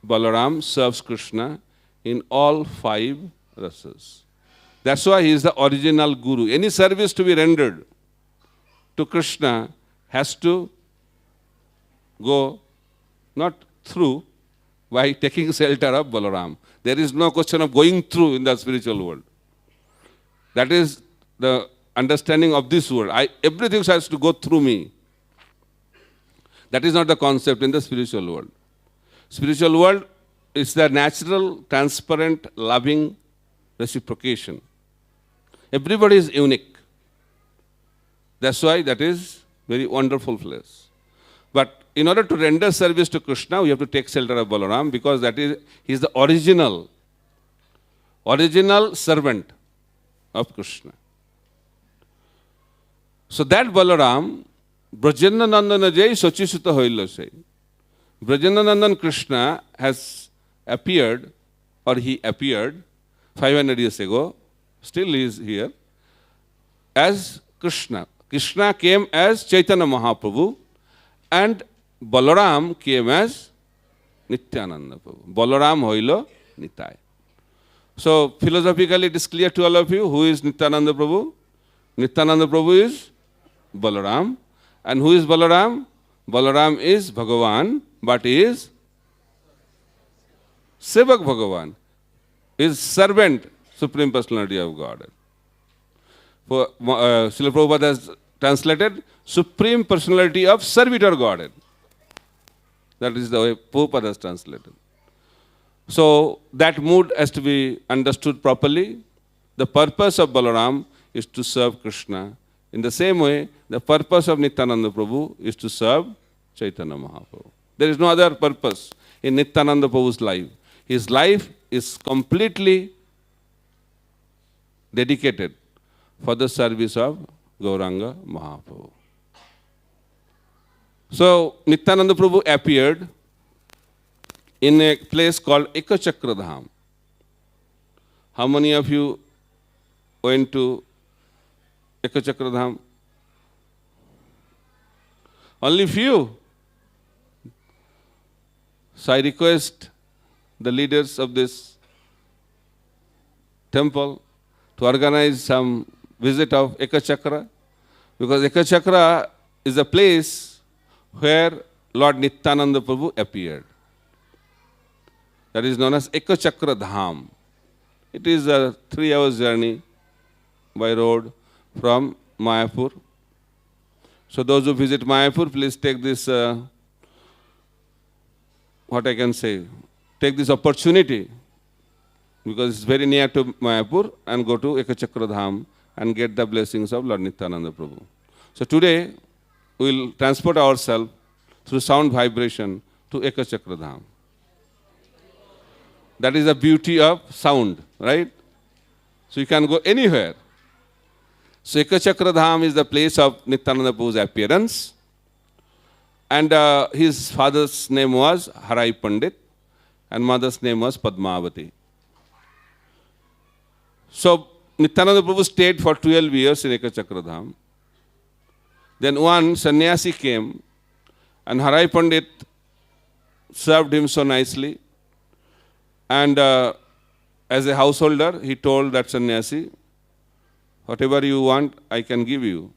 [SPEAKER 5] Balaram serves Krishna in all 5 rasas. That's why he is the original guru. Any service to be rendered to Krishna has to go not through by taking shelter of Balaram. There is no question of going through in the spiritual world. That is the understanding of this world. Everything has to go through me. That is not the concept in the spiritual world. Spiritual world is the natural, transparent, loving reciprocation. Everybody is unique. That's why that is very wonderful place. But in order to render service to Krishna, we have to take shelter of Balaram because that is he is the original servant of Krishna. So that Balaram, Brajananandana Jai Sachisuta Hoilo say. Brajananandan Krishna has appeared, or he appeared 500 years ago, still he is here, as Krishna. Krishna came as Chaitanya Mahaprabhu and Balaram came as Nityananda Prabhu. Balaram hoilo Nitai. So philosophically it is clear to all of you who is Nityananda Prabhu. Nityananda Prabhu is Balaram. And who is Balaram? Balaram is Bhagavan, but he is Sevak Bhagavan. He is servant, Supreme Personality of Godhead. For Srila Prabhupada has translated Supreme Personality of Servitor Godhead. That is the way Prabhupada has translated. So that mood has to be understood properly. The purpose of Balaram is to serve Krishna. In the same way, the purpose of Nityananda Prabhu is to serve Chaitanya Mahaprabhu. There is no other purpose in Nityananda Prabhu's life. His life is completely dedicated for the service of Gauranga Mahaprabhu. So Nityananda Prabhu appeared in a place called Ekachakra Dham. How many of you went to Ekachakra Dham? Only few. So I request the leaders of this temple to organize some visit of Ekachakra, because Ekachakra is a place where Lord Nityananda Prabhu appeared. That is known as Ekachakra Dham. It is a 3 hours journey by road from Mayapur. So those who visit Mayapur, please take this, take this opportunity, because it's very near to Mayapur, and go to Ekachakra Dham and get the blessings of Lord Nityananda Prabhu. So today, we will transport ourselves through sound vibration to Ekachakra Dham. That is the beauty of sound, right? So you can go anywhere. So Ekachakra Dham is the place of Nityananda Prabhu's appearance. And his father's name was Harai Pandit, and mother's name was Padmavati. So Nityananda Prabhu stayed for 12 years in Ekachakra Dham. Then one sannyasi came, and Harai Pandit served him so nicely. And as a householder, he told that sannyasi, whatever you want, I can give you.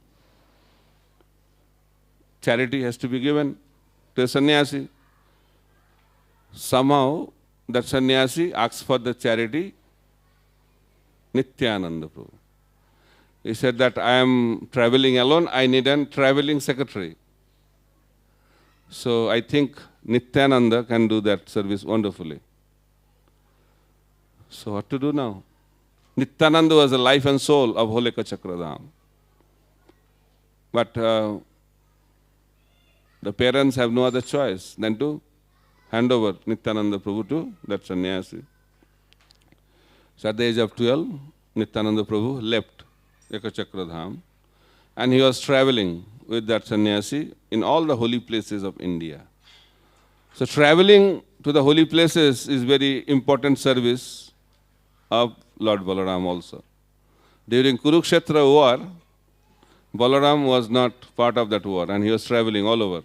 [SPEAKER 5] Charity has to be given to a sannyasi. Somehow, that sannyasi asked for the charity, Nityananda Prabhu. He said that I am traveling alone, I need a traveling secretary. So I think Nityananda can do that service wonderfully. So what to do now? Nityananda was the life and soul of whole Ekachakra Dham. But the parents have no other choice than to hand over Nityananda Prabhu to that sannyasi. So at the age of 12, Nityananda Prabhu left Ekachakra Dham, and he was traveling with that sannyasi in all the holy places of India. So traveling to the holy places is very important service of Lord Balaram also. During Kurukshetra war, Balaram was not part of that war, and he was traveling all over,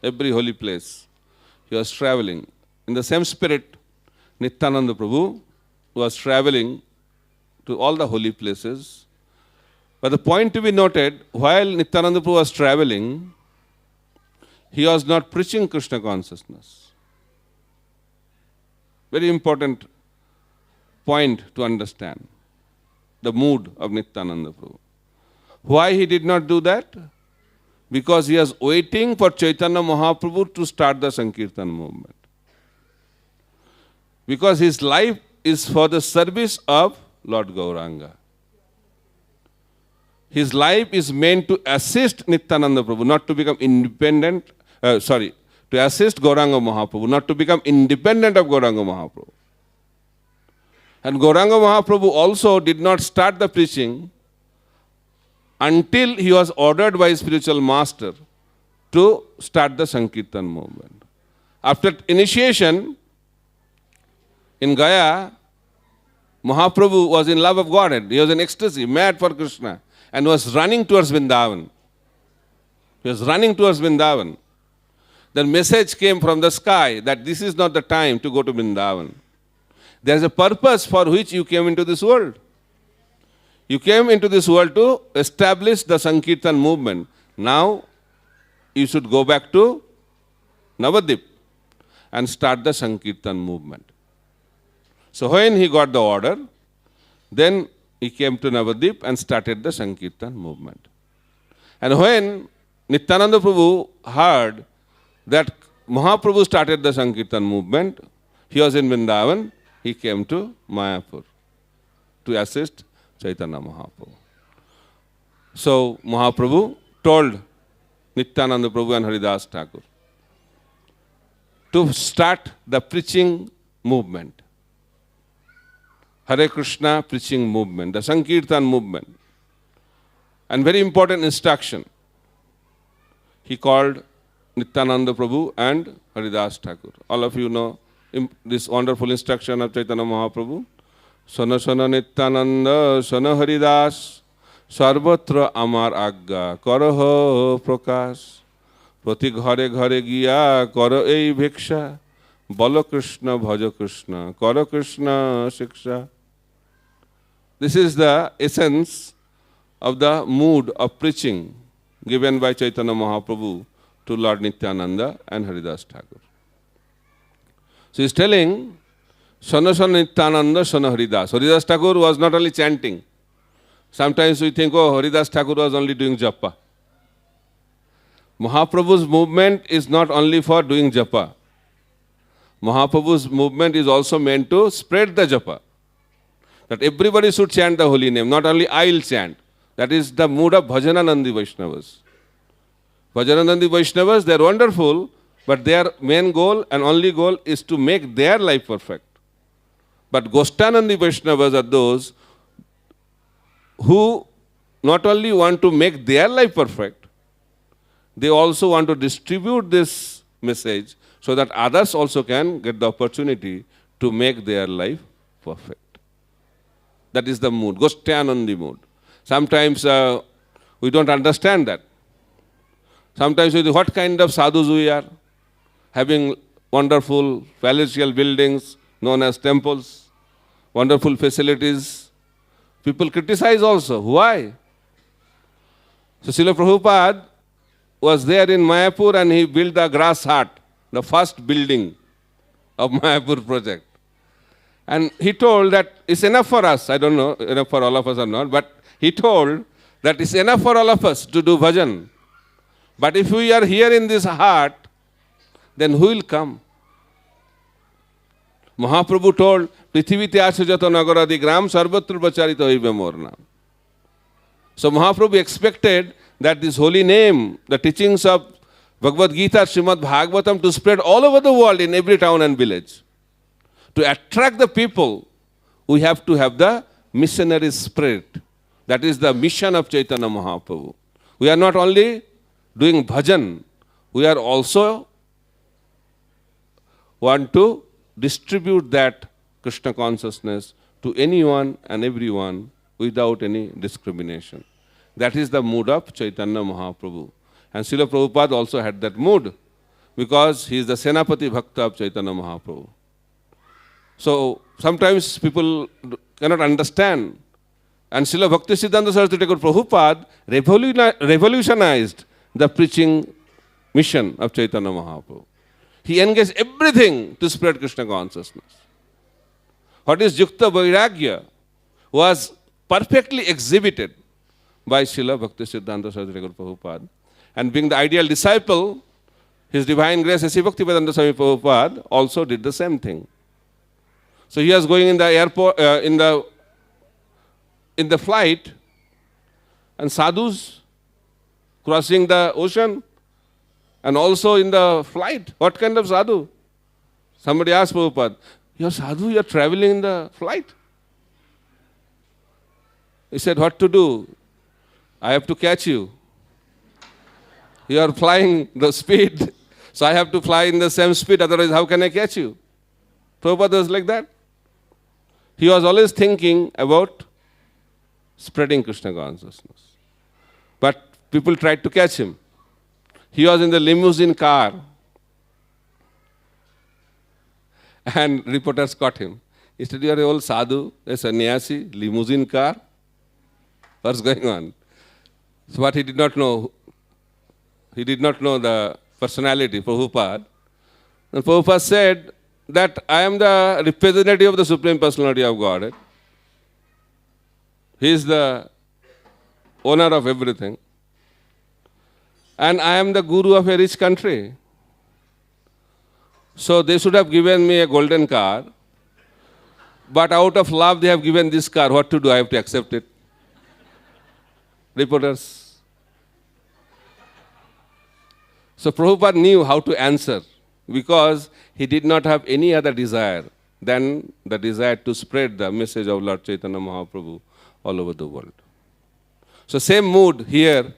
[SPEAKER 5] every holy place. He was traveling. In the same spirit, Nityananda Prabhu was traveling to all the holy places. But the point to be noted, while Nityananda Prabhu was traveling, he was not preaching Krishna consciousness. Very important point to understand the mood of Nityananda Prabhu. Why he did not do that? Because he was waiting for Chaitanya Mahaprabhu to start the Sankirtan movement. Because his life is for the service of Lord Gauranga. His life is meant to assist Nityananda Prabhu, not to become independent, to assist Gauranga Mahaprabhu, not to become independent of Gauranga Mahaprabhu. And Gauranga Mahaprabhu also did not start the preaching until he was ordered by his spiritual master to start the Sankirtan movement. After initiation in Gaya, Mahaprabhu was in love of Godhead. He was in ecstasy, mad for Krishna, and was running towards Vrindavan. He was running towards Vrindavan. The message came from the sky that this is not the time to go to Vrindavan. There is a purpose for which you came into this world. You came into this world to establish the Sankirtan movement. Now, you should go back to Navadip and start the Sankirtan movement. So when he got the order, then he came to Navadip and started the Sankirtan movement. And when Nityananda Prabhu heard that Mahaprabhu started the Sankirtan movement, he was in Vrindavan, he came to Mayapur to assist Chaitanya Mahaprabhu. So Mahaprabhu told Nityananda Prabhu and Haridas Thakur to start the preaching movement. Hare Krishna preaching movement, the Sankirtan movement. And very important instruction. He called Nityananda Prabhu and Haridas Thakur. All of you know this wonderful instruction of Chaitanya Mahaprabhu. Sana sana Nityananda, sana Haridas, sarvatra amar agga, karaho prakash, prati ghare ghare giya, karo ei bhiksha, balo Krishna, bhaja Krishna, karo Krishna shiksha. This is the essence of the mood of preaching given by Chaitanya Mahaprabhu to Lord Nityananda and Haridas Thakur. So he is telling, Shana Shana Nityananda Shana Haridas. Haridas Thakur was not only chanting. Sometimes we think, oh, Haridas Thakur was only doing japa. Mahaprabhu's movement is not only for doing japa. Mahaprabhu's movement is also meant to spread the japa. That everybody should chant the holy name, not only I will chant. That is the mood of Bhajananandi Vaishnavas. Bhajananandi Vaishnavas, they are wonderful, but their main goal and only goal is to make their life perfect. But Goshtanandi Vaishnavas are those who not only want to make their life perfect, they also want to distribute this message so that others also can get the opportunity to make their life perfect. That is the mood, Goshtanandi mood. Sometimes we don't understand that. Sometimes we think, what kind of sadhus we are? Having wonderful palatial buildings known as temples, wonderful facilities. People criticize also. Why? So Srila Prabhupada was there in Mayapur and he built the grass hut, the first building of Mayapur project. And he told that it's enough for us. I don't know, enough for all of us or not, but he told that it's enough for all of us to do bhajan. But if we are here in this hut, then who will come? Mahaprabhu told, Prithivite asajata nagaradi gram sarvatra pracharita hoibe mor naam. So Mahaprabhu expected that this holy name, the teachings of Bhagavad Gita, Srimad Bhagavatam to spread all over the world in every town and village. To attract the people, we have to have the missionary spirit. That is the mission of Chaitanya Mahaprabhu. We are not only doing bhajan, we are also want to distribute that Krishna consciousness to anyone and everyone without any discrimination. That is the mood of Chaitanya Mahaprabhu. And Srila Prabhupada also had that mood because he is the Senapati Bhakta of Chaitanya Mahaprabhu. So sometimes people cannot understand. And Srila Bhaktisiddhanta Saraswati Thakur Prabhupada revolutionized the preaching mission of Chaitanya Mahaprabhu. He engaged everything to spread Krishna consciousness. What is Yukta Vairagya was perfectly exhibited by Srila Bhaktisiddhanta Saraswati Thakur Prabhupada. And being the ideal disciple, His Divine Grace A.C. Bhaktivedanta Swami Prabhupada also did the same thing. So he was going in the airport, in the flight, and sadhus crossing the ocean, and also in the flight. What kind of sadhu? Somebody asked Prabhupada, "You're sadhu, you're traveling in the flight?" He said, "What to do? I have to catch you. You are flying the speed, so I have to fly in the same speed, otherwise how can I catch you?" Prabhupada was like that. He was always thinking about spreading Krishna consciousness. But people tried to catch him. He was in the limousine car, and reporters caught him. He said, "You are an old sadhu, a sannyasi, limousine car. What's going on?" So what he did not know the personality, Prabhupada. And Prabhupada said that I am the representative of the Supreme Personality of Godhead. He is the owner of everything. And I am the guru of a rich country. So they should have given me a golden car. But out of love they have given this car. What to do? I have to accept it. Reporters. So Prabhupada knew how to answer because he did not have any other desire than the desire to spread the message of Lord Chaitanya Mahaprabhu all over the world. So same mood here,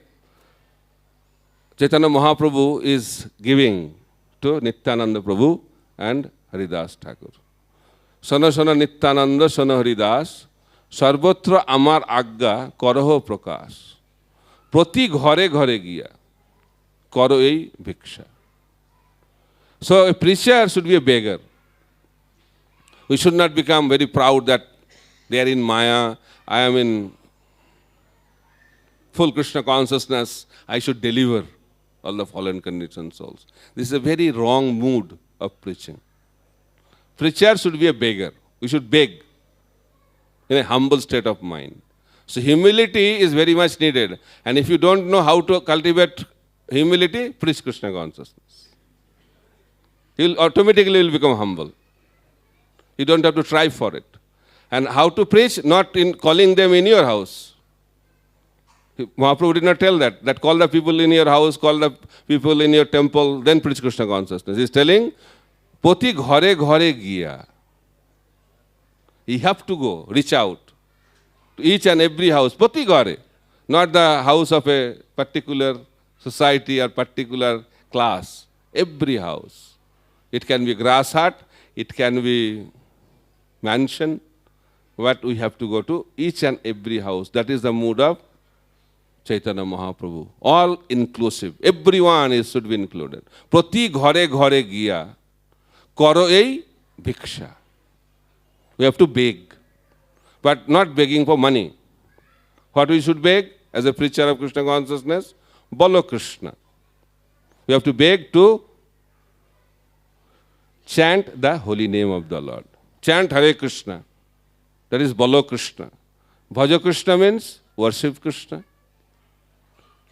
[SPEAKER 5] Chaitanya Mahaprabhu is giving to Nityananda Prabhu and Haridas Thakur. Shana shana Nityananda shana Haridas, sarvatra amar agga karaho prakash. Prati ghare ghare giya, karo ei bhiksha. So a preacher should be a beggar. We should not become very proud that they are in Maya, I am in full Krishna consciousness, I should deliver all the fallen conditioned souls. This is a very wrong mood of preaching. Preacher should be a beggar. We should beg in a humble state of mind. So humility is very much needed. And if you don't know how to cultivate humility, preach Krishna consciousness. You'll automatically will become humble. You don't have to try for it. And how to preach? Not in calling them in your house. Mahaprabhu did not tell that. That call the people in your house, call the people in your temple, then preach Krishna consciousness. He's telling, Poti ghare ghare giya. You have to go, reach out to each and every house. Poti ghare. Not the house of a particular society or particular class. Every house. It can be grass hut, it can be mansion, but we have to go to each and every house. That is the mood of Chaitanya Mahaprabhu. All inclusive. Everyone should be included. Prati ghare ghare giya. Karo ei bhiksha. We have to beg. But not begging for money. What we should beg as a preacher of Krishna consciousness? Bolo Krishna. We have to beg to chant the holy name of the Lord. Chant Hare Krishna. That is Bolo Krishna. Bhaja Krishna means worship Krishna.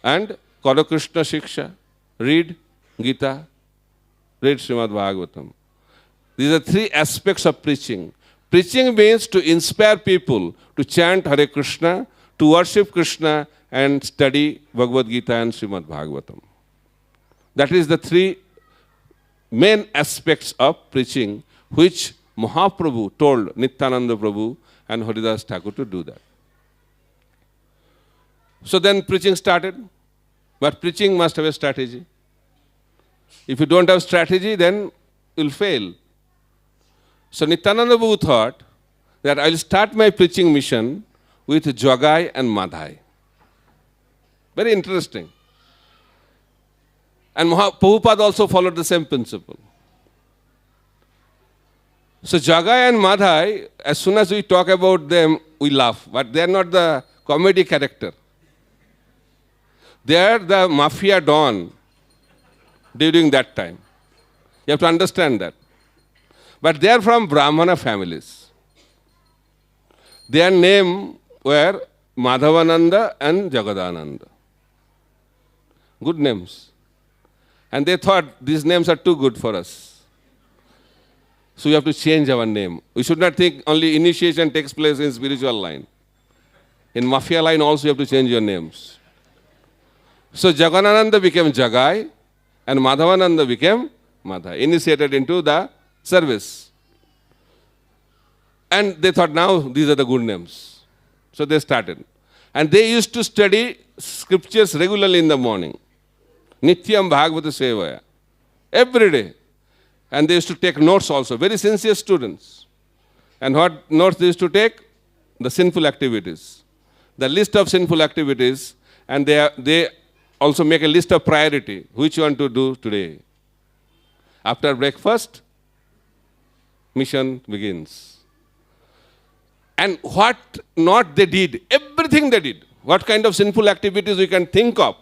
[SPEAKER 5] And Karo Krishna Shiksha. Read Gita. Read Srimad Bhagavatam. These are three aspects of preaching. Preaching means to inspire people to chant Hare Krishna, to worship Krishna and study Bhagavad Gita and Srimad Bhagavatam. That is the three main aspects of preaching which Mahaprabhu told Nityananda Prabhu and Haridas Thakur to do that. So then preaching started, but preaching must have a strategy. If you don't have strategy, then you'll fail. So Nityananda Prabhu thought that I'll start my preaching mission with Jagai and Madhai. Very interesting. And Prabhupada also followed the same principle. So Jagai and Madhai, as soon as we talk about them, we laugh. But they are not the comedy character. They are the mafia don during that time. You have to understand that. But they are from Brahmana families. Their name were Madhavananda and Jagadananda. Good names. And they thought these names are too good for us. So we have to change our name. We should not think only initiation takes place in spiritual line. In mafia line also you have to change your names. So Jagadananda became Jagai and Madhavananda became Madhai, initiated into the service. And they thought now these are the good names. So they started. And they used to study scriptures regularly in the morning. Nityam Bhagavata Sevaya. Every day. And they used to take notes also. Very sincere students. And what notes they used to take? The sinful activities. The list of sinful activities. And they also make a list of priority. Which you want to do today? After breakfast, mission begins. And what not they did, everything they did. What kind of sinful activities we can think of,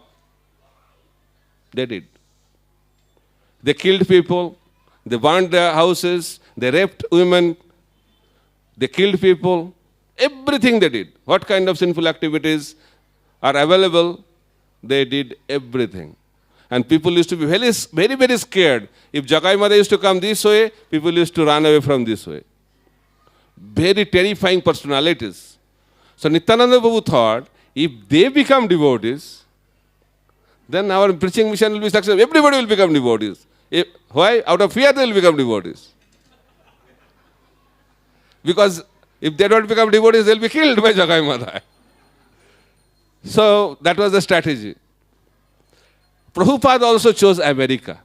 [SPEAKER 5] they did. They killed people, they burned their houses, they raped women, they killed people, everything they did. What kind of sinful activities are available, they did everything. And people used to be very, very, very scared. If Jagai Madhai used to come this way, people used to run away from this way. Very terrifying personalities. So Nityananda Prabhu thought, if they become devotees, then our preaching mission will be successful. Everybody will become devotees. Why? Out of fear they will become devotees. Because if they don't become devotees, they will be killed by Jagai Madhai. So that was the strategy. Prabhupada also chose America.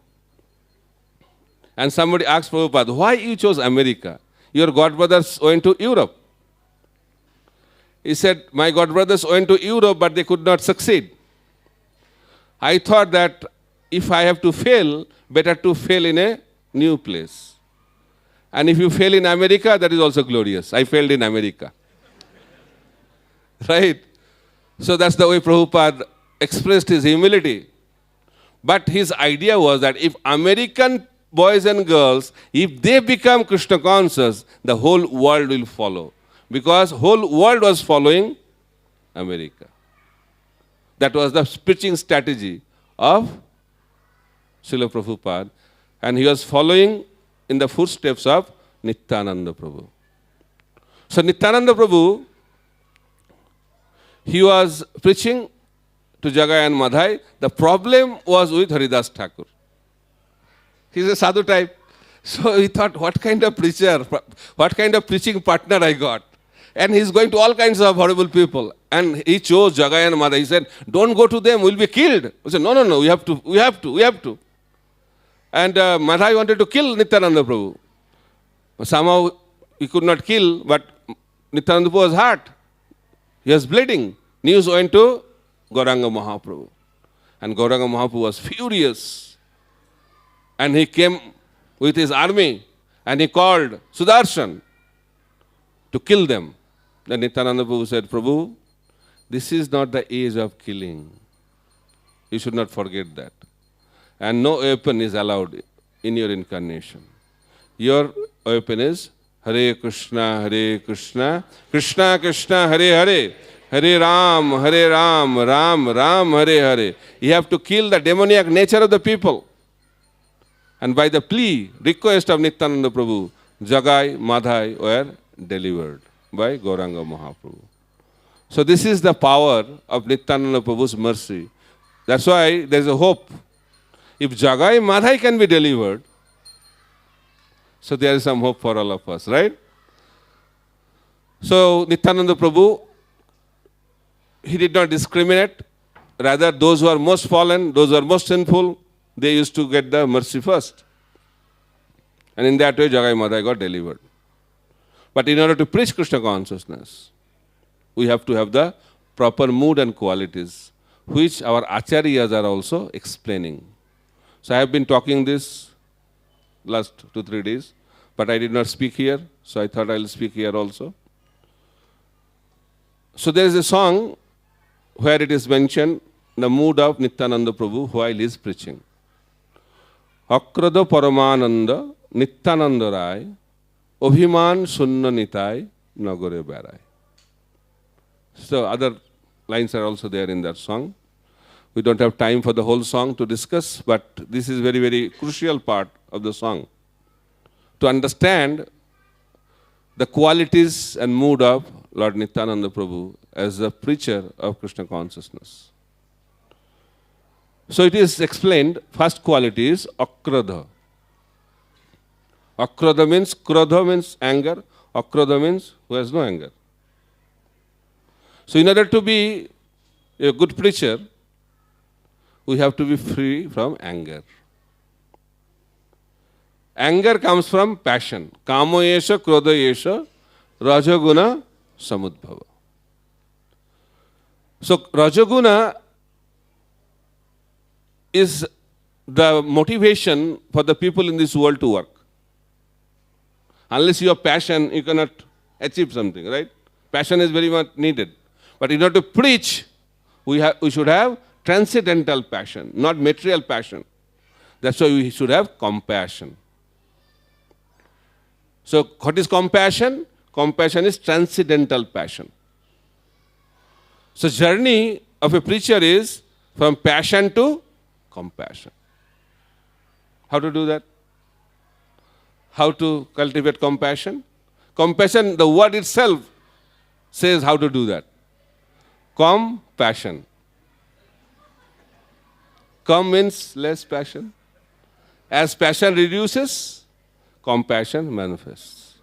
[SPEAKER 5] And somebody asked Prabhupada, why you chose America? Your godbrothers went to Europe. He said, my godbrothers went to Europe, but they could not succeed. I thought that if I have to fail, better to fail in a new place. And if you fail in America, that is also glorious. I failed in America. Right? So that's the way Prabhupada expressed his humility. But his idea was that if American boys and girls, if they become Krishna conscious, the whole world will follow. Because whole world was following America. That was the preaching strategy of Srila Prabhupada. And he was following in the footsteps of Nityananda Prabhu. So Nityananda Prabhu, he was preaching to Jagai and Madhai. The problem was with Haridas Thakur. He's a sadhu type. So he thought, what kind of preacher, what kind of preaching partner I got? And he's going to all kinds of horrible people. And he chose Jagai and Madhai. He said, don't go to them, we'll be killed. He said, no, we have to. And Madhai wanted to kill Nityananda Prabhu. Somehow he could not kill, but Nityananda Prabhu was hurt. He was bleeding. News went to Gauranga Mahaprabhu. And Gauranga Mahaprabhu was furious. And he came with his army and he called Sudarshan to kill them. Then Nityananda Prabhu said, Prabhu, this is not the age of killing. You should not forget that. And no weapon is allowed in your incarnation. Your weapon is Hare Krishna, Krishna Krishna, Hare Hare, Hare Ram, Ram Ram, Hare Hare. You have to kill the demoniac nature of the people. And by the plea, request of Nityananda Prabhu, Jagai, Madhai were delivered by Gauranga Mahaprabhu. So this is the power of Nityananda Prabhu's mercy. That's why there is a hope. If Jagai, Madhai can be delivered, so there is some hope for all of us, right? So Nityananda Prabhu, he did not discriminate. Rather, those who are most fallen, those who are most sinful, they used to get the mercy first. And in that way, Jagai Madhai got delivered. But in order to preach Krishna consciousness, we have to have the proper mood and qualities, which our acharyas are also explaining. So I have been talking this last 2-3 days, but I did not speak here, so I thought I will speak here also. So there is a song where it is mentioned the mood of Nityananda Prabhu while he is preaching. Akrada Paramananda Nityananda Rai Abhiman Sunna Nitai Nagore Barai. So other lines are also there in that song. We don't have time for the whole song to discuss, but this is very, very crucial part of the song. To understand the qualities and mood of Lord Nityananda Prabhu as a preacher of Krishna consciousness. So it is explained, first quality is akradha. Akradha means, krodha means anger, akradha means who has no anger. So in order to be a good preacher, we have to be free from anger. Anger comes from passion. Kamo yesha, krodha yesha, rajaguna samudbhava. So rajaguna is the motivation for the people in this world to work. Unless you have passion, you cannot achieve something, right? Passion is very much needed. But in order to preach, we should have transcendental passion, not material passion. That's why we should have compassion. So what is compassion? Compassion is transcendental passion. So journey of a preacher is from passion to compassion. How to do that? How to cultivate compassion? Compassion, the word itself says how to do that. Compassion. Com means less passion. As passion reduces, compassion manifests.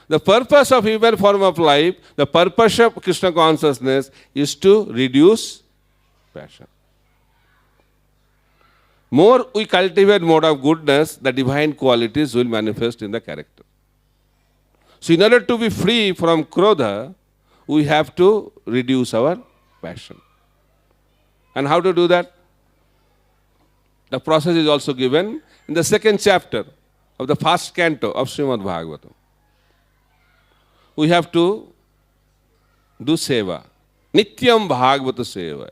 [SPEAKER 5] The purpose of human form of life, the purpose of Krishna consciousness is to reduce passion. More we cultivate mode of goodness, the divine qualities will manifest in the character. So in order to be free from krodha, we have to reduce our passion. And how to do that? The process is also given in the second chapter of the first canto of Srimad Bhagavatam. We have to do seva. Nityam Bhagavata seva.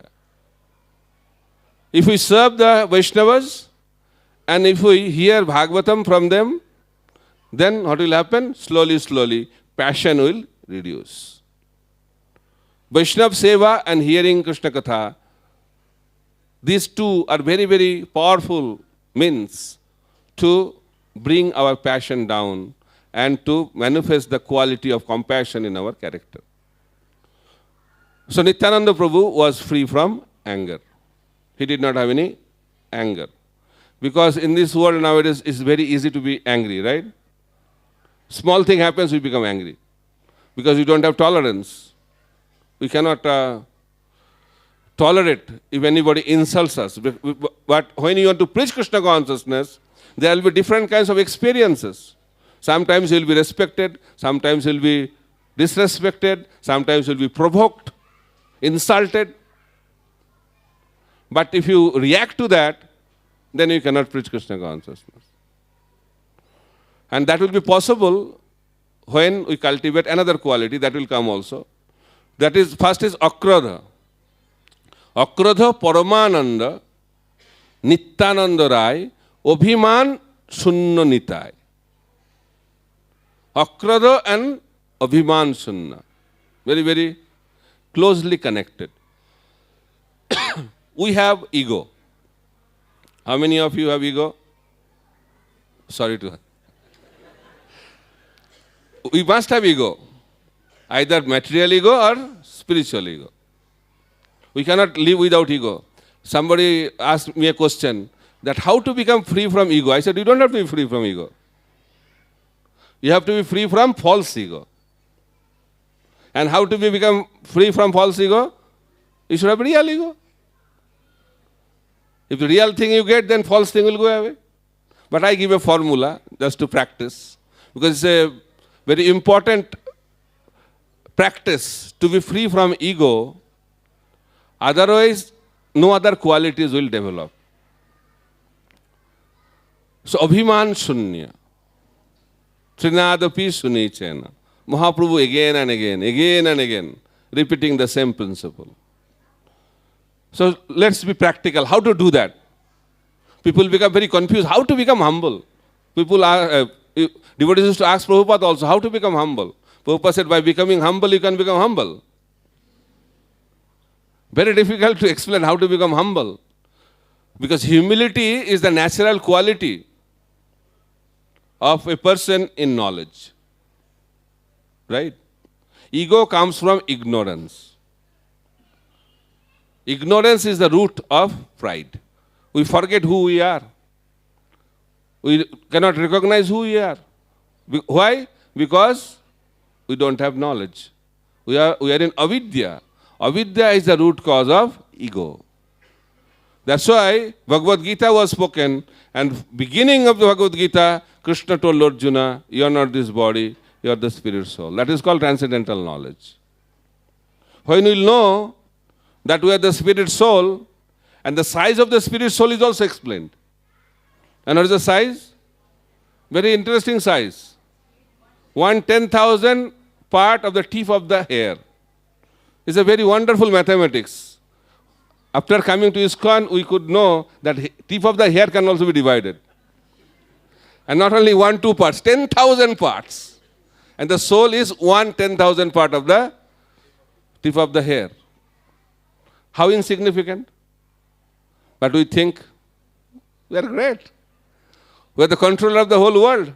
[SPEAKER 5] If we serve the Vaishnavas And if we hear Bhagavatam from them, then what will happen? Slowly, slowly, passion will reduce. Vaishnav Seva and hearing Krishna Katha, these two are very, very powerful means to bring our passion down and to manifest the quality of compassion in our character. So Nityananda Prabhu was free from anger. He did not have any anger. Because in this world nowadays, it's very easy to be angry, right? Small thing happens, we become angry. Because we don't have tolerance. We cannot tolerate if anybody insults us. But when you want to preach Krishna consciousness, there will be different kinds of experiences. Sometimes you will be respected, sometimes you will be disrespected, sometimes you will be provoked, insulted. But if you react to that, then you cannot preach Krishna consciousness. And that will be possible when we cultivate another quality that will come also. That is, first is Akrodha. Akrodha Paramananda Nityananda Rai Abhiman Shunna Nitai. Akrodha and Abhiman Shunna. Very, very closely connected. We have ego. How many of you have ego? Sorry to. We must have ego. Either material ego or spiritual ego. We cannot live without ego. Somebody asked me a question that how to become free from ego. I said, you don't have to be free from ego. You have to be free from false ego. And how to become free from false ego? You should have real ego. If the real thing you get, then false thing will go away. But I give a formula just to practice. Because it's a very important practice to be free from ego. Otherwise, no other qualities will develop. So, Abhiman Shunya. Trinadapi Sunichena. Mahaprabhu again and again, repeating the same principle. So let's be practical. How to do that? People become very confused. How to become humble? People are, devotees used to ask Prabhupada also, how to become humble? Prabhupada said, by becoming humble, you can become humble. Very difficult to explain how to become humble. Because humility is the natural quality of a person in knowledge. Right? Ego comes from ignorance. Ignorance is the root of pride. We forget who we are. We cannot recognize who we are. Why? Because we don't have knowledge. We are in avidya. Avidya is the root cause of ego. That's why Bhagavad Gita was spoken, and beginning of the Bhagavad Gita, Krishna told Arjuna, you are not this body, you are the spirit soul. That is called transcendental knowledge. When we will know that we are the spirit soul, and the size of the spirit soul is also explained. And what is the size? Very interesting size. 1/10,000 part of the tip of the hair. It's a very wonderful mathematics. After coming to ISKCON, we could know that tip of the hair can also be divided. And not only 1-2 parts, 10,000 parts. And the soul is 1/10,000 part of the tip of the hair. How insignificant? But we think we are great. We are the controller of the whole world.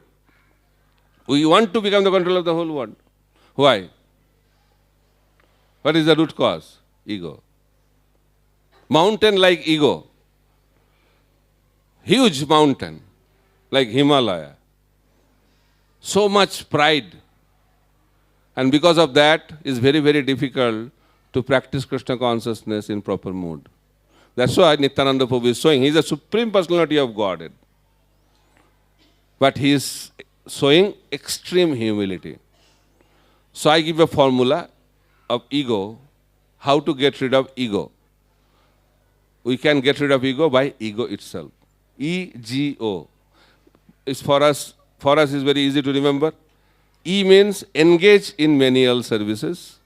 [SPEAKER 5] We want to become the controller of the whole world. Why? What is the root cause? Ego. Mountain like ego. Huge mountain like Himalaya. So much pride. And because of that, it's very, very difficult to practice Krishna consciousness in proper mood. That's why Nityananda Prabhu is showing, he is the Supreme Personality of Godhead. But he is showing extreme humility. So I give a formula of ego, how to get rid of ego. We can get rid of ego by ego itself. E-G-O. It's for us is very easy to remember. E means engage in menial services.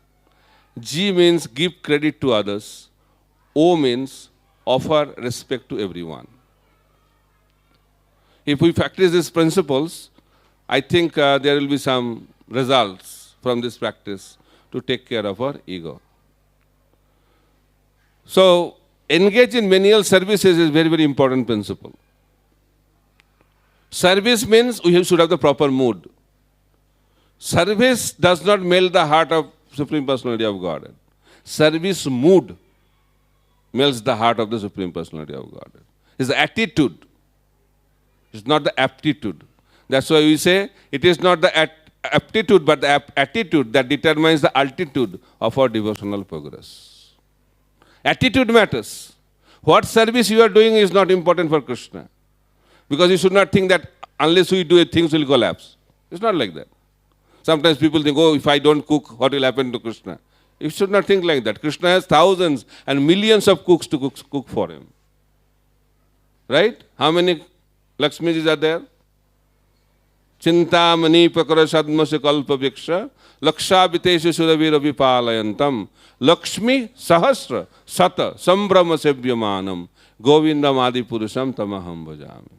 [SPEAKER 5] G means give credit to others. O means offer respect to everyone. If we practice these principles, I think there will be some results from this practice to take care of our ego. So, engage in menial services is very, very important principle. Service means we should have the proper mood. Service does not melt the heart of Supreme Personality of Godhead. Service mood melts the heart of the Supreme Personality of Godhead. It's the attitude. It's not the aptitude. That's why we say it is not the aptitude but the attitude that determines the altitude of our devotional progress. Attitude matters. What service you are doing is not important for Krishna. Because you should not think that unless we do it, things will collapse. It's not like that. Sometimes people think, oh, if I don't cook, what will happen to Krishna? You should not think like that. Krishna has thousands and millions of cooks to cook for him. Right? How many Lakshmis are there? Chintamani pakara sadmasya kalpa viksha laksha vitesha suravira vipalayantam Lakshmi sahasra sata sambrama sevyamanam govindam adi purusham tamaham bhajami.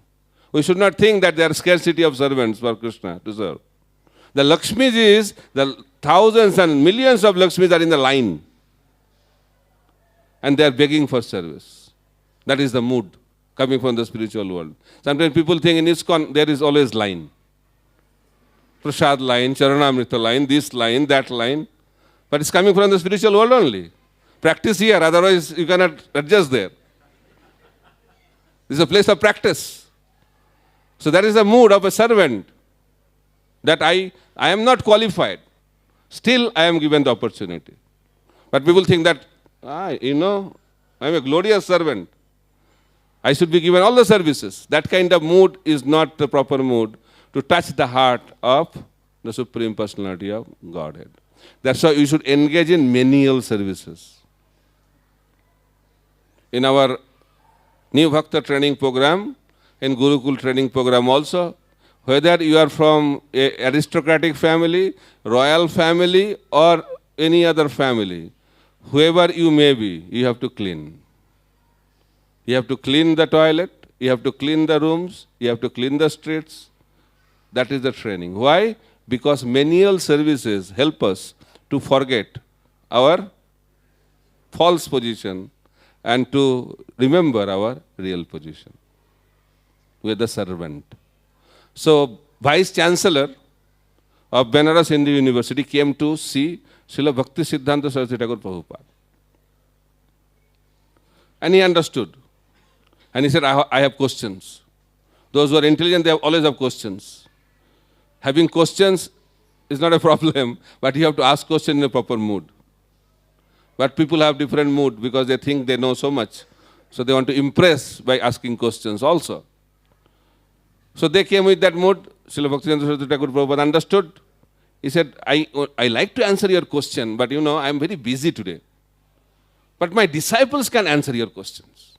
[SPEAKER 5] We should not think that there are scarcity of servants for Krishna to serve. The Lakshmis is, the thousands and millions of Lakshmis are in the line. And they are begging for service. That is the mood coming from the spiritual world. Sometimes people think in ISKCON there is always line. Prasad line, Charanamrita line, this line, that line. But it's coming from the spiritual world only. Practice here, otherwise you cannot adjust there. This is a place of practice. So that is the mood of a servant. That I am not qualified. Still I am given the opportunity. But people think that, I am a glorious servant. I should be given all the services. That kind of mood is not the proper mood to touch the heart of the Supreme Personality of Godhead. That's why you should engage in menial services. In our New Bhakta training program, in Gurukul training program also, whether you are from an aristocratic family, royal family, or any other family, whoever you may be, you have to clean. You have to clean the toilet, you have to clean the rooms, you have to clean the streets. That is the training. Why? Because menial services help us to forget our false position and to remember our real position. We are the servant. So, Vice Chancellor of Benares Hindu University came to see Srila Bhakti Siddhanta Saraswati Thakur Prabhupada. And he understood. And he said, I have questions. Those who are intelligent, they always have questions. Having questions is not a problem, but you have to ask questions in a proper mood. But people have different mood because they think they know so much. So they want to impress by asking questions also. So they came with that mood. Srila Bhaktivinoda Saraswati Thakur Prabhupada understood. He said, I like to answer your question, but I am very busy today. But my disciples can answer your questions.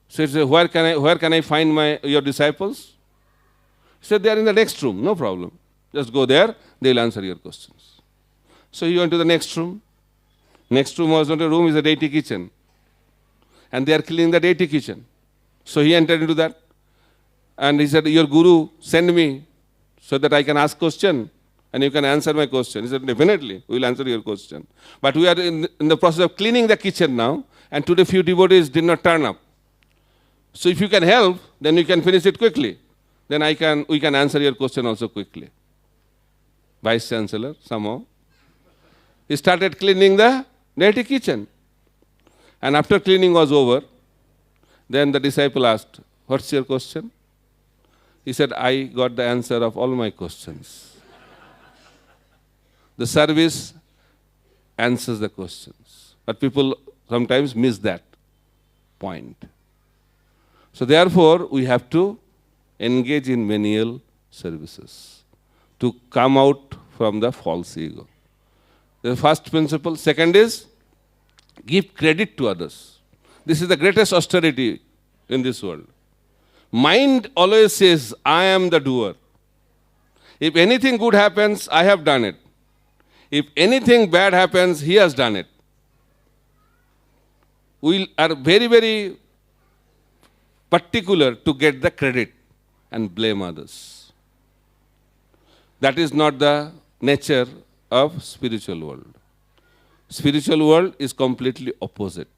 [SPEAKER 5] So he said, where can I find your disciples? He said, they are in the next room, no problem. Just go there, they will answer your questions. So he went to the next room. Next room was not a room, it's a deity kitchen. And they are cleaning the deity kitchen. So he entered into that. And he said, your guru, send me so that I can ask question and you can answer my question. He said, definitely, we will answer your question. But we are in the process of cleaning the kitchen now, and today few devotees did not turn up. So if you can help, then we can finish it quickly. Then we can answer your question also quickly. Vice Chancellor, somehow. He started cleaning the deity kitchen. And after cleaning was over, then the disciple asked, what's your question? He said, I got the answer of all my questions. The service answers the questions. But people sometimes miss that point. So therefore, we have to engage in menial services to come out from the false ego. The first principle. Second is, give credit to others. This is the greatest austerity in this world. Mind always says, I am the doer. If anything good happens, I have done it. If anything bad happens, he has done it. We are very, very particular to get the credit. and blame others. That is not the nature of spiritual world. Spiritual world is completely opposite.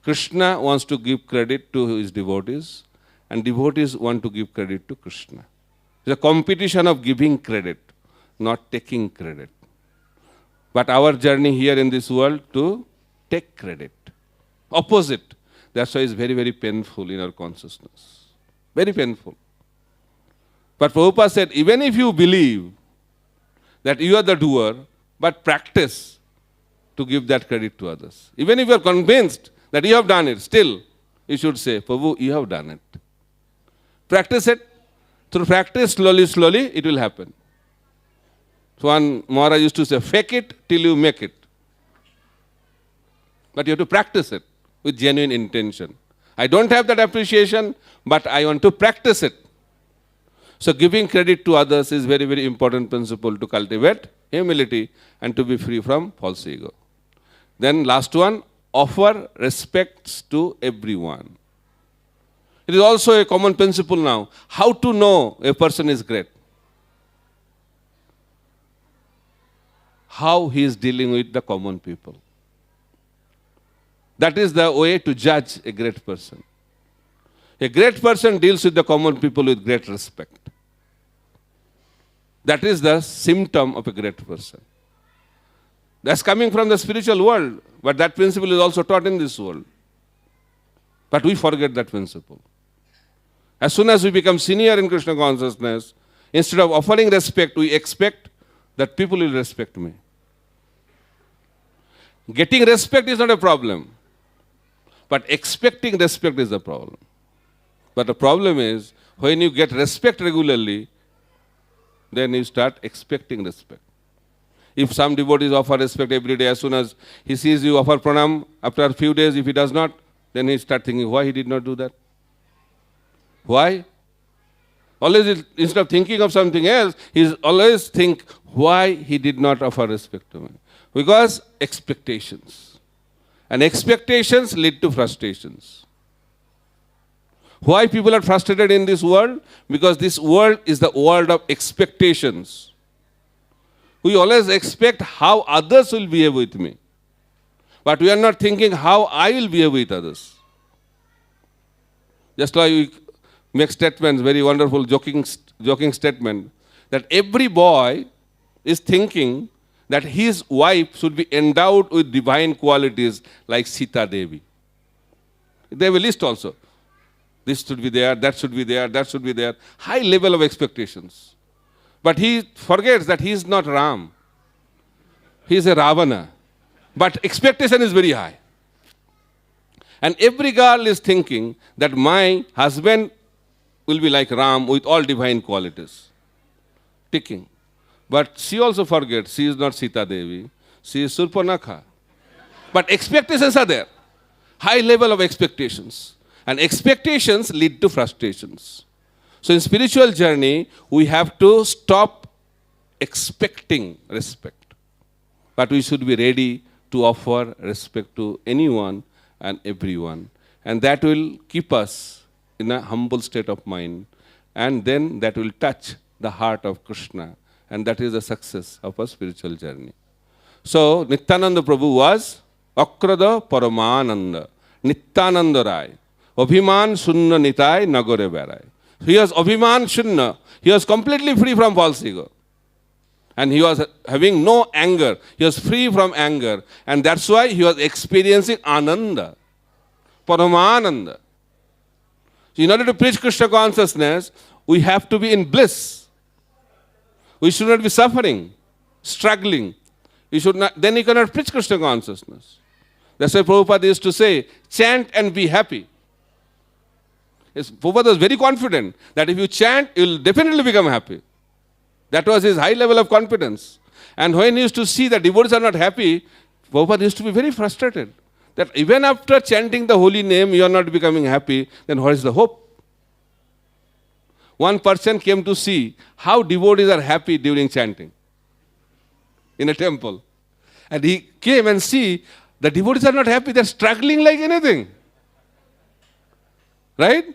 [SPEAKER 5] Krishna wants to give credit to his devotees, and devotees want to give credit to Krishna. It's a competition of giving credit, not taking credit. But our journey here in this world to take credit. Opposite. That's why it's very, very painful in our consciousness. Very painful. But Prabhupada said, even if you believe that you are the doer, but practice to give that credit to others. Even if you are convinced that you have done it, still you should say, Prabhu, you have done it. Practice it. Through practice, slowly, slowly, it will happen. So one Maharaj used to say, fake it till you make it. But you have to practice it with genuine intention. I don't have that appreciation, but I want to practice it. So giving credit to others is very, very important principle to cultivate humility and to be free from false ego. Then last one, offer respects to everyone. It is also a common principle now. How to know a person is great? How he is dealing with the common people. That is the way to judge a great person. A great person deals with the common people with great respect. That is the symptom of a great person. That's coming from the spiritual world, but that principle is also taught in this world. But we forget that principle. As soon as we become senior in Krishna consciousness, instead of offering respect, we expect that people will respect me. Getting respect is not a problem, but expecting respect is the problem. But the problem is, when you get respect regularly, then you start expecting respect. If some devotees offer respect every day, as soon as he sees you offer pranam, after a few days, if he does not, then he starts thinking, why he did not do that? Why? Always, instead of thinking of something else, he always think why he did not offer respect to me. Because expectations. And expectations lead to frustrations. Why people are frustrated in this world? Because this world is the world of expectations. We always expect how others will behave with me. But we are not thinking how I will behave with others. Just like we make statements, very wonderful joking statement, that every boy is thinking that his wife should be endowed with divine qualities like Sita Devi. They have a list also. This should be there, that should be there, that should be there. High level of expectations. But he forgets that he is not Ram. He is a Ravana. But expectation is very high. And every girl is thinking that my husband will be like Ram with all divine qualities. Ticking. But she also forgets she is not Sita Devi. She is Surpanakha. But expectations are there. High level of expectations. And expectations lead to frustrations. So in spiritual journey, we have to stop expecting respect. But we should be ready to offer respect to anyone and everyone. And that will keep us in a humble state of mind. And then that will touch the heart of Krishna. And that is the success of a spiritual journey. So Nityananda Prabhu was Akrada Paramananda, Nityananda Rai, Abhiman Shunna Nitai Nagore Berai. He was Abhiman Shunna. He was completely free from false ego. And he was having no anger. He was free from anger. And that's why he was experiencing Ananda, Paramananda. So in order to preach Krishna consciousness, we have to be in bliss. We should not be suffering, struggling. You should not, then you cannot preach Krishna consciousness. That's why Prabhupada used to say, chant and be happy. Yes, Prabhupada was very confident that if you chant, you will definitely become happy. That was his high level of confidence. And when he used to see that devotees are not happy, Prabhupada used to be very frustrated. That even after chanting the holy name, you are not becoming happy, then what is the hope? One person came to see how devotees are happy during chanting in a temple. And he came and see the devotees are not happy, they are struggling like anything. Right?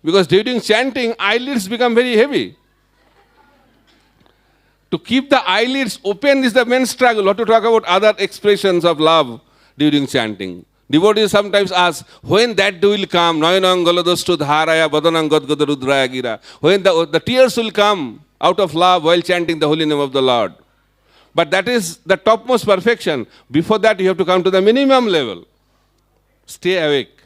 [SPEAKER 5] Because during chanting, eyelids become very heavy. To keep the eyelids open is the main struggle, not to talk about other expressions of love during chanting. Devotees sometimes ask, when that day will come, Nayanangaladostu dharaya badanangadgadarudraya gira, when the tears will come out of love while chanting the holy name of the Lord. But that is the topmost perfection. Before that, you have to come to the minimum level. Stay awake.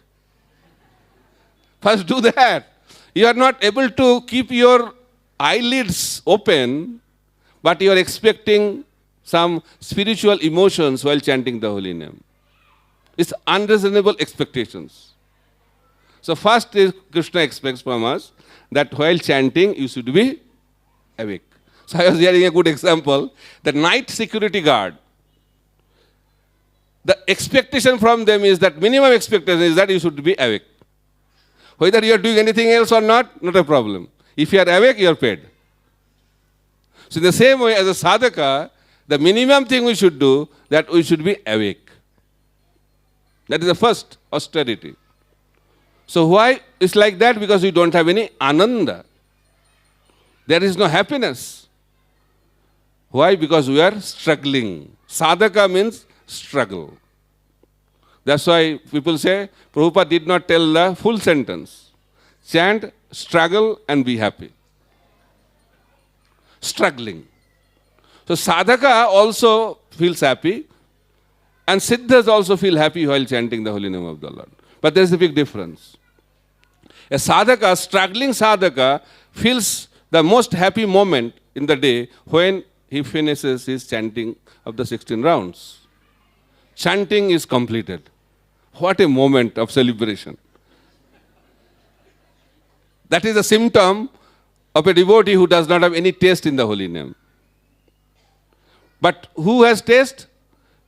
[SPEAKER 5] First do that. You are not able to keep your eyelids open, but you are expecting some spiritual emotions while chanting the holy name. It's unreasonable expectations. So first is Krishna expects from us that while chanting you should be awake. So I was hearing a good example. The night security guard, the expectation from them is that, minimum expectation is that you should be awake. Whether you are doing anything else or not a problem. If you are awake, you are paid. So in the same way as a sadhaka, the minimum thing we should do, that we should be awake. That is the first austerity. So why it's like that? Because we don't have any ananda. There is no happiness. Why? Because we are struggling. Sadhaka means struggle. That's why people say, Prabhupada did not tell the full sentence. Chant, struggle and be happy. Struggling. So sadhaka also feels happy, and siddhas also feel happy while chanting the holy name of the Lord. But there is a big difference. A sadhaka, struggling sadhaka, feels the most happy moment in the day when he finishes his chanting of the 16 rounds. Chanting is completed. What a moment of celebration. That is a symptom of a devotee who does not have any taste in the holy name. But who has taste?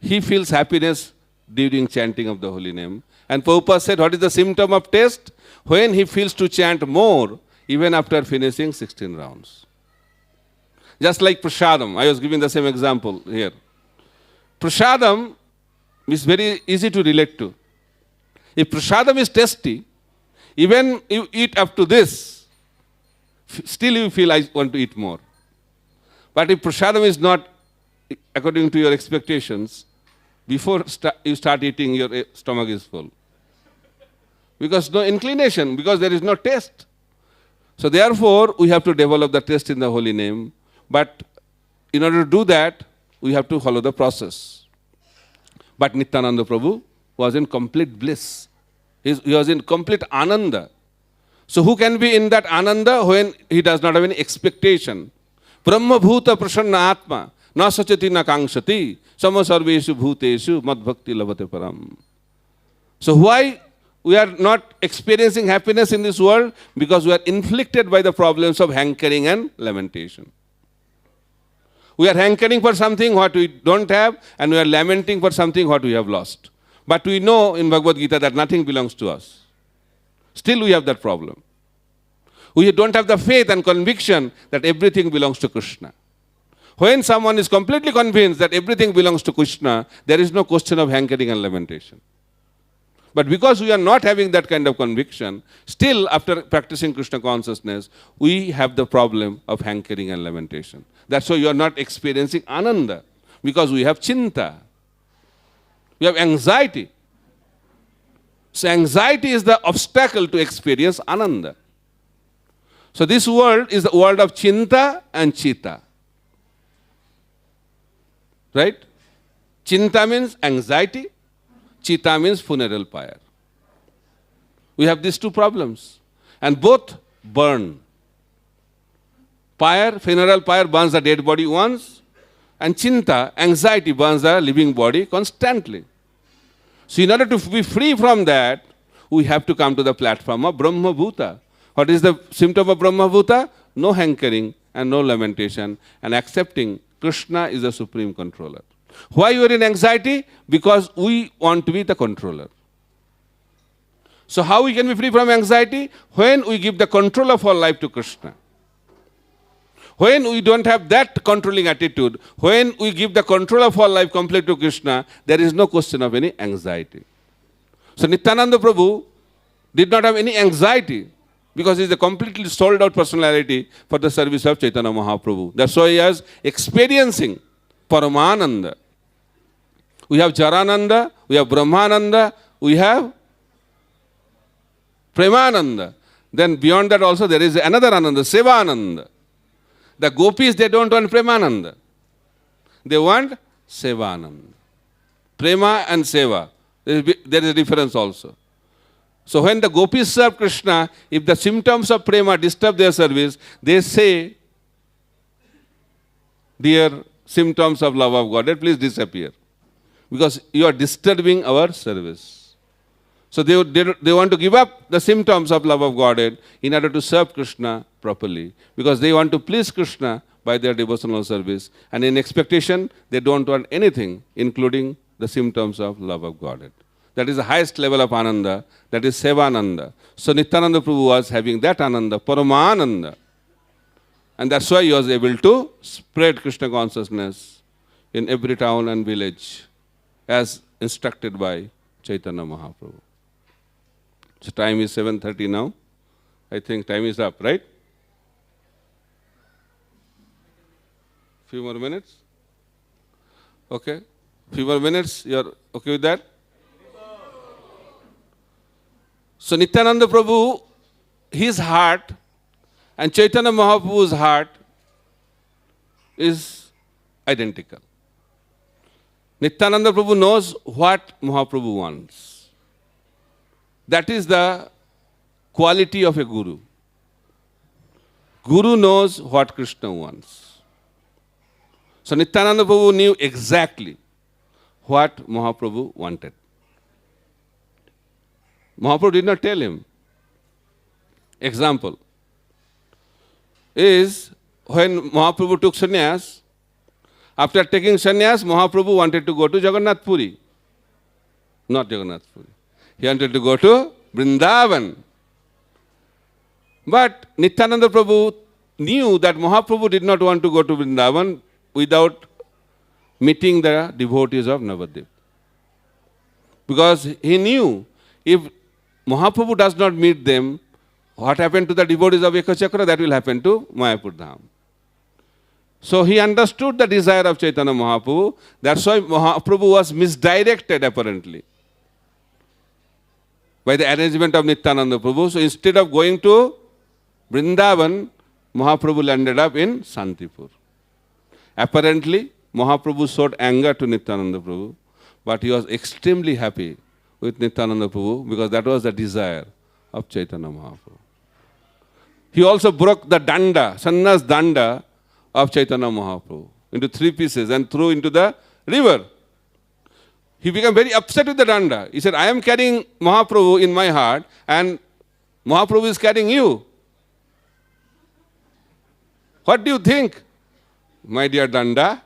[SPEAKER 5] He feels happiness during chanting of the holy name. And Prabhupada said, what is the symptom of taste? When he feels to chant more, even after finishing 16 rounds. Just like prasadam, I was giving the same example here. Prasadam is very easy to relate to. If prasadam is tasty, even you eat up to this, still you feel I want to eat more. But if prasadam is not according to your expectations, before you start eating, your stomach is full. Because no inclination, because there is no taste. So therefore, we have to develop the taste in the holy name. But in order to do that, we have to follow the process. But Nityananda Prabhu was in complete bliss. He was in complete ananda. So who can be in that ananda when he does not have any expectation? Brahma bhuta prasanna atma, na sachati na kangshati, sama sarveshu bhuteshu mad bhakti labhate param. So why we are not experiencing happiness in this world? Because we are inflicted by the problems of hankering and lamentation. We are hankering for something what we don't have, and we are lamenting for something what we have lost. But we know in Bhagavad Gita that nothing belongs to us. Still we have that problem. We don't have the faith and conviction that everything belongs to Krishna. When someone is completely convinced that everything belongs to Krishna, there is no question of hankering and lamentation. But because we are not having that kind of conviction, still after practicing Krishna consciousness, we have the problem of hankering and lamentation. That's why you are not experiencing ananda, because we have chinta. We have anxiety. So anxiety is the obstacle to experience ananda. So this world is the world of chinta and chita. Right? Chinta means anxiety. Chita means funeral pyre. We have these two problems. And both burn. Pyre, funeral pyre burns the dead body once. And chinta, anxiety, burns the living body constantly. So in order to be free from that, we have to come to the platform of Brahma Bhuta. What is the symptom of Brahma Bhuta? No hankering and no lamentation, and accepting Krishna is the supreme controller. Why you are in anxiety? Because we want to be the controller. So how we can be free from anxiety? When we give the control of our life to Krishna. When we don't have that controlling attitude, when we give the control of our life completely to Krishna, there is no question of any anxiety. So Nityananda Prabhu did not have any anxiety Because he is a completely sold out personality for the service of Chaitanya Mahaprabhu. That's why he is experiencing Paramananda. We have Jarananda, we have Brahmananda, we have Premananda. Then beyond that also there is another Ananda, Sevananda. The gopis, they don't want Premananda. They want Sevananda. Prema and Seva. There is a difference also. So when the gopis serve Krishna, if the symptoms of prema disturb their service, they say, dear symptoms of love of God, please disappear. Because you are disturbing our service. So they want to give up the symptoms of love of Godhead in order to serve Krishna properly. Because they want to please Krishna by their devotional service. And in expectation, they don't want anything, including the symptoms of love of Godhead. That is the highest level of Ananda, that is Sevananda. So Nityananda Prabhu was having that Ananda, Paramananda. And that's why he was able to spread Krishna consciousness in every town and village, as instructed by Chaitanya Mahaprabhu. So time is 7:30 now. I think time is up, right? Few more minutes? Okay. Few more minutes, you are okay with that? So Nityananda Prabhu, his heart and Chaitanya Mahaprabhu's heart is identical. Nityananda Prabhu knows what Mahaprabhu wants. That is the quality of a guru. Guru knows what Krishna wants. So Nityananda Prabhu knew exactly what Mahaprabhu wanted. Mahaprabhu did not tell him. Example is when Mahaprabhu took sannyas, after taking sannyas, Mahaprabhu wanted to go to Jagannath Puri. Not Jagannath Puri. He wanted to go to Vrindavan. But Nityananda Prabhu knew that Mahaprabhu did not want to go to Vrindavan without meeting the devotees of Navadvip. Because he knew if Mahaprabhu does not meet them, what happened to the devotees of Ekachakra, that will happen to Mayapur Dham. So he understood the desire of Chaitanya Mahaprabhu. That's why Mahaprabhu was misdirected apparently by the arrangement of Nityananda Prabhu. So instead of going to Vrindavan, Mahaprabhu landed up in Santipur. Apparently, Mahaprabhu showed anger to Nityananda Prabhu, but he was extremely happy with Nityananda Prabhu because that was the desire of Chaitanya Mahaprabhu. He also broke the danda, sannyas danda of Chaitanya Mahaprabhu into 3 pieces and threw into the river. He became very upset with the danda. He said, I am carrying Mahaprabhu in my heart and Mahaprabhu is carrying you. What do you think? My dear danda,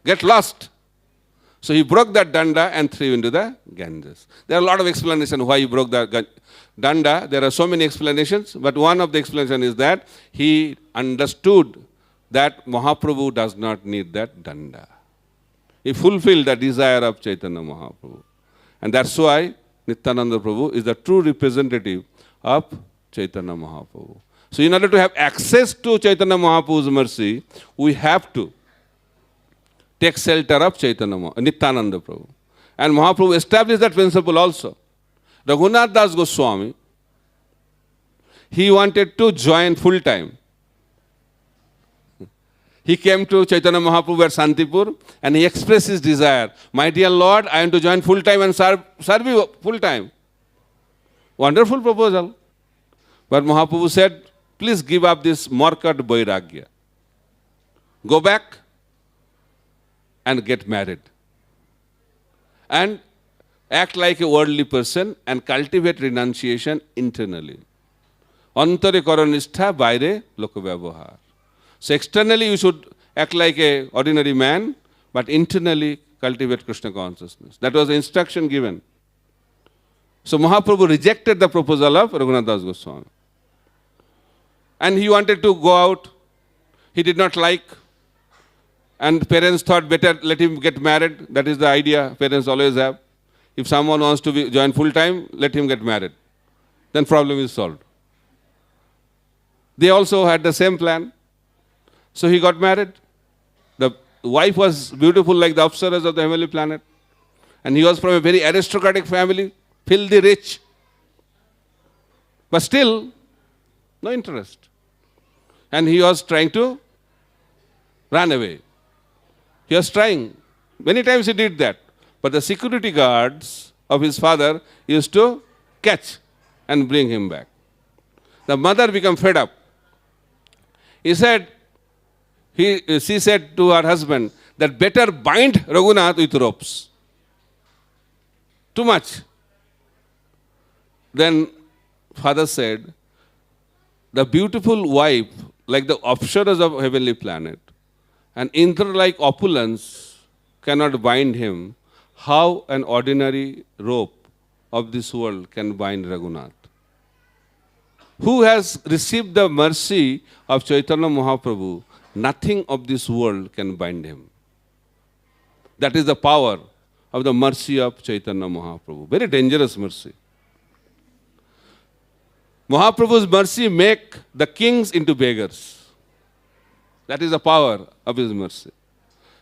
[SPEAKER 5] get lost. So he broke that danda and threw into the Ganges. There are a lot of explanations why he broke the danda. There are so many explanations, but one of the explanations is that he understood that Mahaprabhu does not need that danda. He fulfilled the desire of Chaitanya Mahaprabhu. And that's why Nityananda Prabhu is the true representative of Chaitanya Mahaprabhu. So in order to have access to Chaitanya Mahaprabhu's mercy, we have to take shelter of Nityananda Prabhu. And Mahaprabhu established that principle also. Raghunath Das Goswami, he wanted to join full time. He came to Chaitanya Mahaprabhu at Santipur and he expressed his desire. My dear Lord, I want to join full time and serve you full time. Wonderful proposal. But Mahaprabhu said, please give up this markat vairagya. Go back and get married. And act like a worldly person and cultivate renunciation internally. Antare karo nishtha, baire loko vyavahar. So externally you should act like an ordinary man, but internally cultivate Krishna consciousness. That was the instruction given. So Mahaprabhu rejected the proposal of Raghunath Das Goswami. And he wanted to go out. He did not like. And parents thought better let him get married. That is the idea parents always have. If someone wants to join full time, let him get married. Then problem is solved. They also had the same plan. So he got married. The wife was beautiful like the apsaras of the heavenly planet. And he was from a very aristocratic family, filthy rich. But still, no interest. And he was trying to run away. He was trying. Many times he did that. But the security guards of his father used to catch and bring him back. The mother became fed up. She said to her husband that better bind Raghunath with ropes. Too much. Then father said, the beautiful wife, like the apsaras of heavenly planet, and Indra-like opulence cannot bind him. How an ordinary rope of this world can bind Raghunath? Who has received the mercy of Chaitanya Mahaprabhu, nothing of this world can bind him. That is the power of the mercy of Chaitanya Mahaprabhu. Very dangerous mercy. Mahaprabhu's mercy make the kings into beggars. That is the power of his mercy.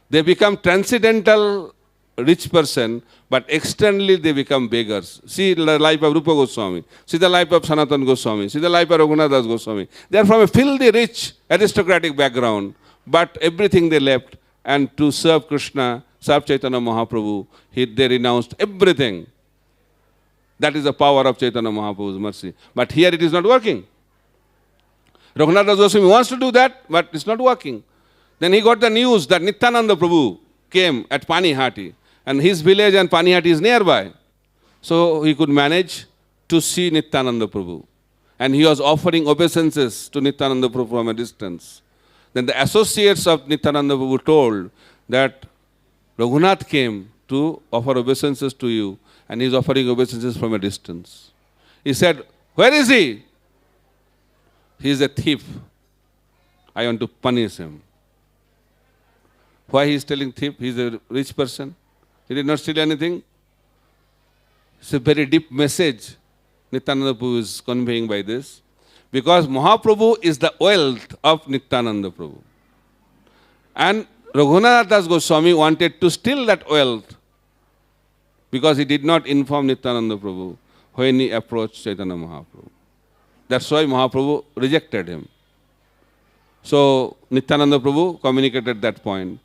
[SPEAKER 5] They become transcendental rich person, but externally they become beggars. See the life of Rupa Goswami. See the life of Sanatana Goswami. See the life of Raghunath Das Goswami. They are from a filthy rich aristocratic background, but everything they left, and to serve Krishna, serve Chaitanya Mahaprabhu, they renounced everything. That is the power of Chaitanya Mahaprabhu's mercy. But here it is not working. Raghunath Das Goswami wants to do that, but it's not working. Then he got the news that Nityananda Prabhu came at Panihati, and his village and Panihati is nearby. So he could manage to see Nityananda Prabhu. And he was offering obeisances to Nityananda Prabhu from a distance. Then the associates of Nityananda Prabhu told that Raghunath came to offer obeisances to you, and he is offering obeisances from a distance. He said, where is he? He is a thief. I want to punish him. Why he is telling thief? He is a rich person. He did not steal anything. It's a very deep message Nityananda Prabhu is conveying by this. Because Mahaprabhu is the wealth of Nityananda Prabhu. And Raghunath Das Goswami wanted to steal that wealth because he did not inform Nityananda Prabhu when he approached Chaitanya Mahaprabhu. That's why Mahaprabhu rejected him. So Nityananda Prabhu communicated that point.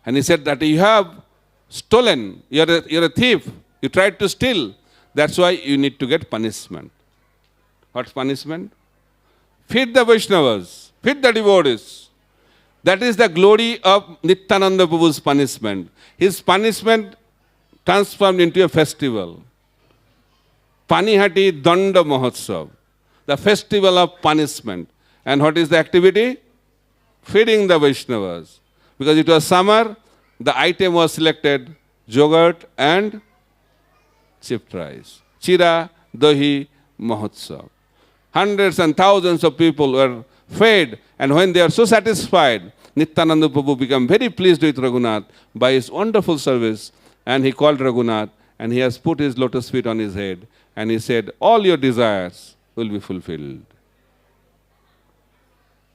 [SPEAKER 5] And he said that you have stolen, you're a thief, you tried to steal. That's why you need to get punishment. What's punishment? Feed the Vaishnavas, feed the devotees. That is the glory of Nityananda Prabhu's punishment. His punishment transformed into a festival. Panihati Danda Mahotsav, the festival of punishment. And what is the activity? Feeding the Vaishnavas. Because it was summer, the item was selected, yogurt and chipped rice. Chira, Dahi, Mahotsav. Hundreds and thousands of people were fed, and when they are so satisfied, Nityananda Prabhu became very pleased with Raghunath by his wonderful service, and he called Raghunath, and he has put his lotus feet on his head, and he said, all your desires will be fulfilled.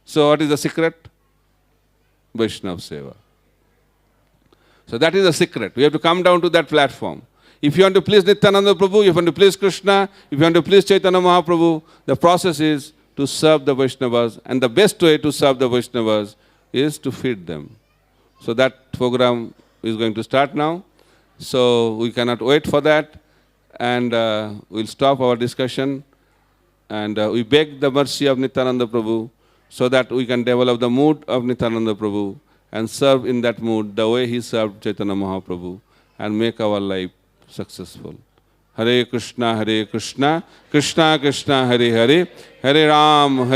[SPEAKER 5] So what is the secret? Vaishnava Seva. So that is the secret. We have to come down to that platform. If you want to please Nityananda Prabhu, if you want to please Krishna, if you want to please Chaitanya Mahaprabhu, the process is to serve the Vaishnavas, and the best way to serve the Vaishnavas is to feed them. So that program is going to start now. So we cannot wait for that, and we'll stop our discussion, and we beg the mercy of Nityananda Prabhu so that we can develop the mood of Nityananda Prabhu and serve in that mood the way he served Chaitanya Mahaprabhu and make our life successful. Hare Krishna, Krishna Krishna, Hare Hare, Hare Ram,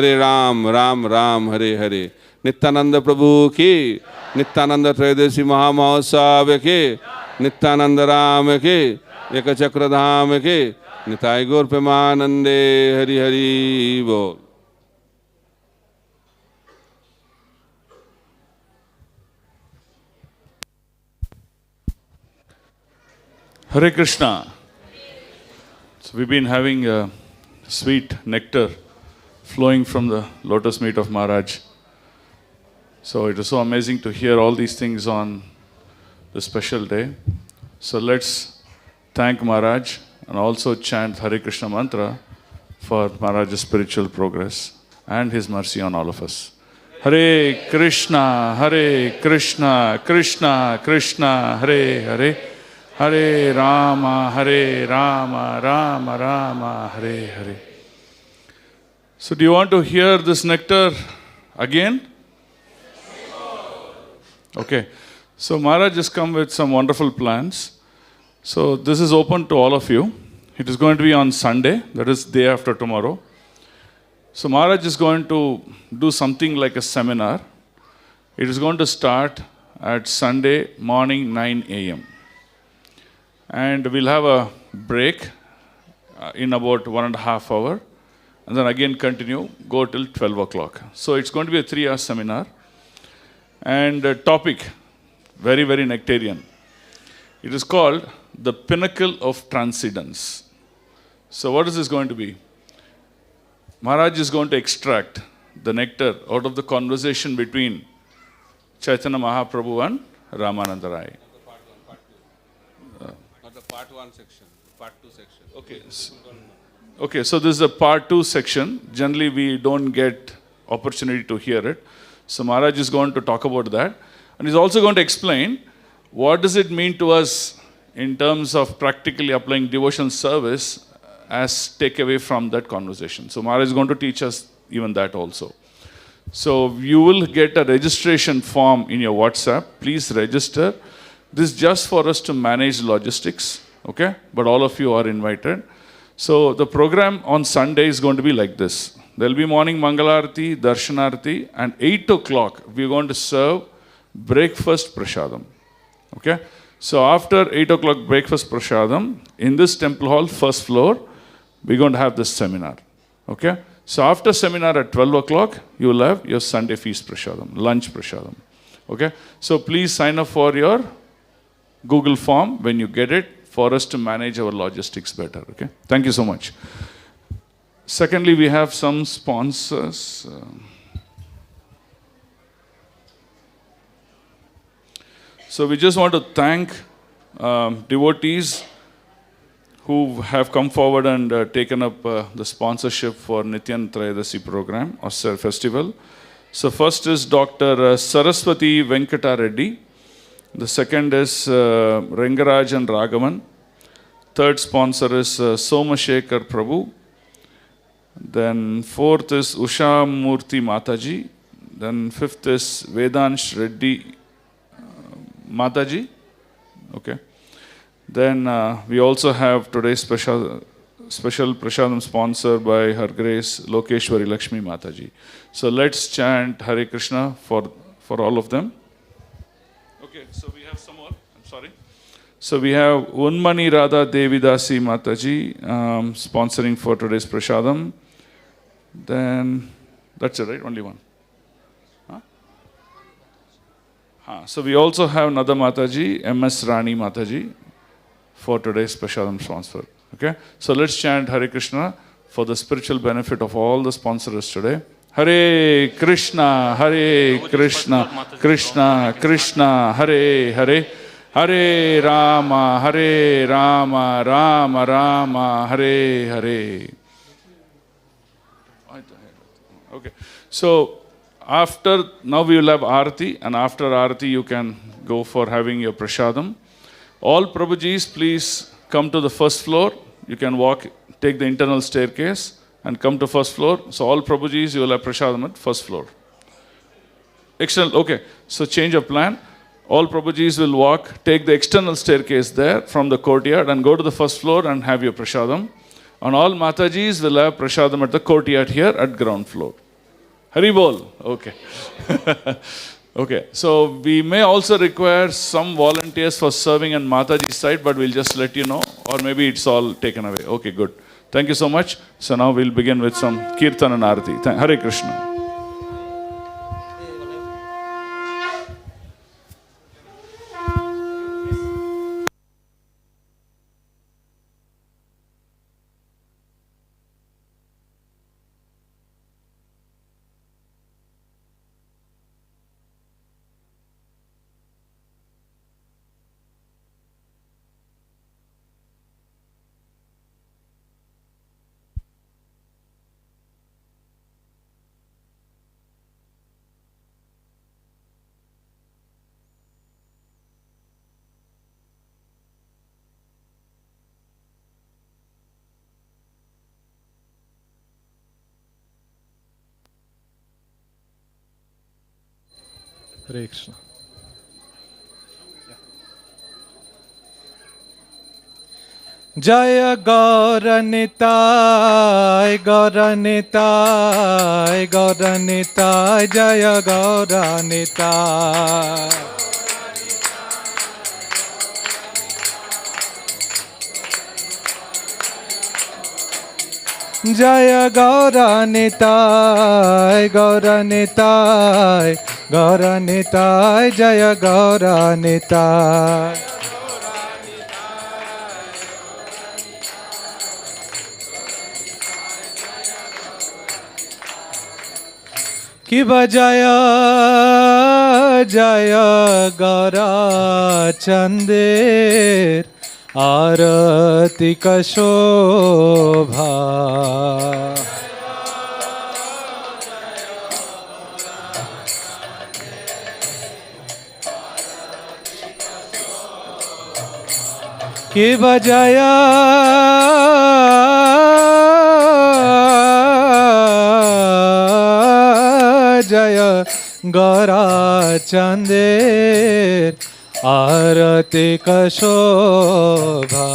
[SPEAKER 5] Ram Ram, Hare Hare. Nityananda Prabhu ki, Nityananda Trayodashi Mahamahotsava ki, Nityananda Ram ki, Ekachakra Dham ki, Nitai Gaur Premanande, Hari Hari Bol.
[SPEAKER 6] Hare Krishna. So we've been having sweet nectar flowing from the lotus meat of Maharaj. So it is so amazing to hear all these things on this special day. So let's thank Maharaj and also chant Hare Krishna mantra for Maharaj's spiritual progress and his mercy on all of us. Hare Krishna, Krishna Krishna, Hare Hare, Hare Rama, Rama Rama, Hare Hare. So do you want to hear this nectar again? Okay. So Maharaj has come with some wonderful plans. So this is open to all of you. It is going to be on Sunday, that is day after tomorrow. So Maharaj is going to do something like a seminar. It is going to start at Sunday morning 9 a.m. And we'll have a break in about 1.5 hours. And then again continue, go till 12 o'clock. So it's going to be a 3-hour seminar. And the topic, very, very nectarian. It is called the pinnacle of transcendence. So what is this going to be? Maharaj is going to extract the nectar out of the conversation between Chaitanya Mahaprabhu and Ramananda Rai.
[SPEAKER 5] Not the part 1 section, part 2 section.
[SPEAKER 6] Okay, so this is a part 2 section. Generally, we don't get opportunity to hear it. So Maharaj is going to talk about that. And he's also going to explain what does it mean to us in terms of practically applying devotional service as takeaway from that conversation. So Maharaj is going to teach us even that also. So you will get a registration form in your WhatsApp. Please register. This is just for us to manage logistics, okay? But all of you are invited. So the program on Sunday is going to be like this. There will be morning Mangalarti, Darshanarti, and 8 o'clock we are going to serve breakfast prasadam. Okay? So after 8 o'clock breakfast prasadam, in this temple hall, first floor, we're going to have this seminar. Okay? So after seminar at 12 o'clock, you will have your Sunday feast prasadam, lunch prasadam. Okay? So please sign up for your Google form when you get it for us to manage our logistics better. Okay? Thank you so much. Secondly, we have some sponsors. So we just want to thank devotees who have come forward and taken up the sponsorship for Nityananda Trayodashi program or festival. So first is Dr. Saraswati Venkata Reddy. The second is Rengaraj and Raghavan. Third sponsor is Somashekar Prabhu. Then fourth is Usha Murthy Mataji. Then fifth is Vedansh Reddy Mataji. Okay. Then we also have today's special prasadam sponsor by Her Grace Lokeshwari Lakshmi Mataji. So let's chant Hare Krishna for all of them. Okay, so we have some more. I'm sorry. So we have Unmani Radha Devidasi Mataji sponsoring for today's prasadam. Then that's it, right? Only one. So we also have another Mataji, MS Rani Mataji, for today's prasadam sponsor. Okay? So let's chant Hare Krishna for the spiritual benefit of all the sponsors today. Hare Krishna, Krishna Krishna, Hare Hare, Hare Rama, Rama Rama, Hare Hare. Okay. So now we will have Aarti, and after Aarti you can go for having your prasadam. All Prabhujis, please come to the first floor. You can take the internal staircase and come to first floor. So all Prabhujis, you will have prasadam at first floor. External, okay. So change of plan. All Prabhujis will take the external staircase there from the courtyard and go to the first floor and have your prasadam. And all Matajis will have prasadam at the courtyard here at ground floor. Hari Bol. Okay. Okay. So we may also require some volunteers for serving on Mataji's side, but we'll just let you know. Or maybe it's all taken away. Okay, good. Thank you so much. So now we'll begin with some Kirtan and Arati. Hare Krishna.
[SPEAKER 1] Hare Krishna.
[SPEAKER 7] Jaya Gauranitai, Gauranitai, Gauranitai, Jaya Gauranitai. Jaya Gauranitai, Gauranitai, Gauranitai, Jaya Gauranitai. Ki bajaya Jaya Gaura Chandir Arati ka shobha. Ki bajaya Jaya Gaura Chandir Arati ka shobha.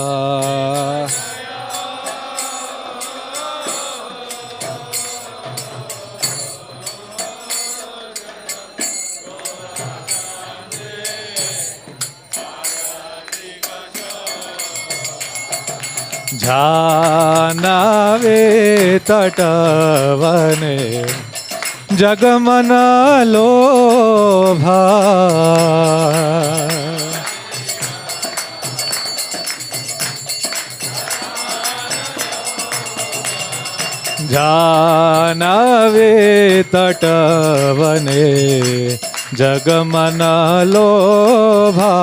[SPEAKER 7] Jhanave tatavane Jagamana lobha. Jhanave tatavane Jagamana lobha.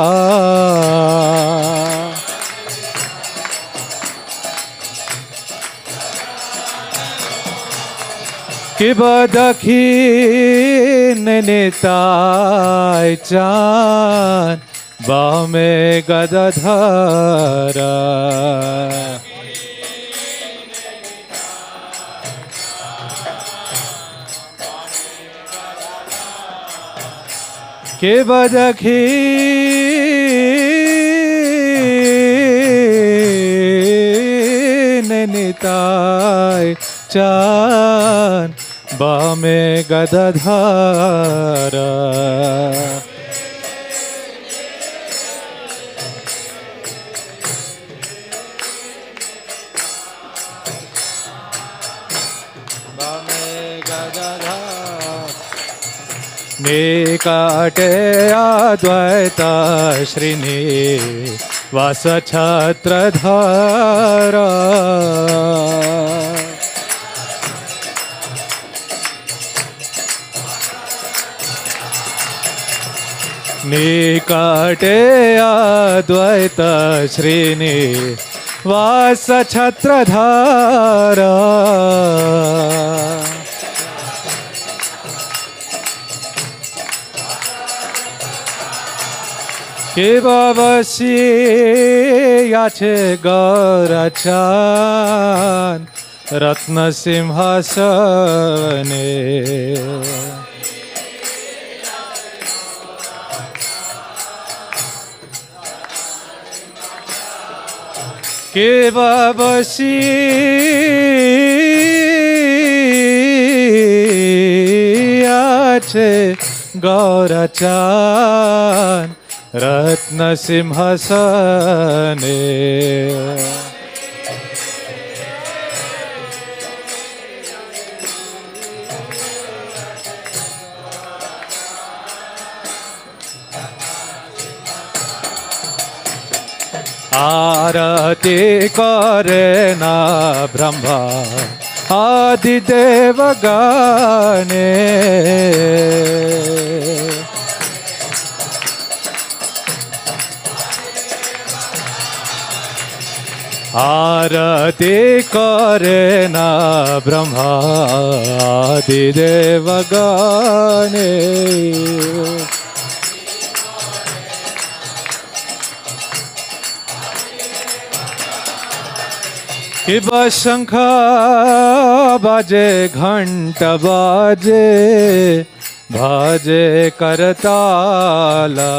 [SPEAKER 7] Ki badakhin nitai chan bame gadadhara. Ki badakhin nitai chan bame gadadhara. Bame gadadhara. Nikate advaita shrini vasa chhatradhara. Nikate advaita shrini vasa chhatradhara. Ki babasi yache gaurachan ratna simhasane. Ki babasi yache gaurachan ratna simhasane. Arati kare na Brahma Adi Devagane. Arati kare na Brahma Adi Devagane. Ki shankha baje, ghanta baje, भाजे करताला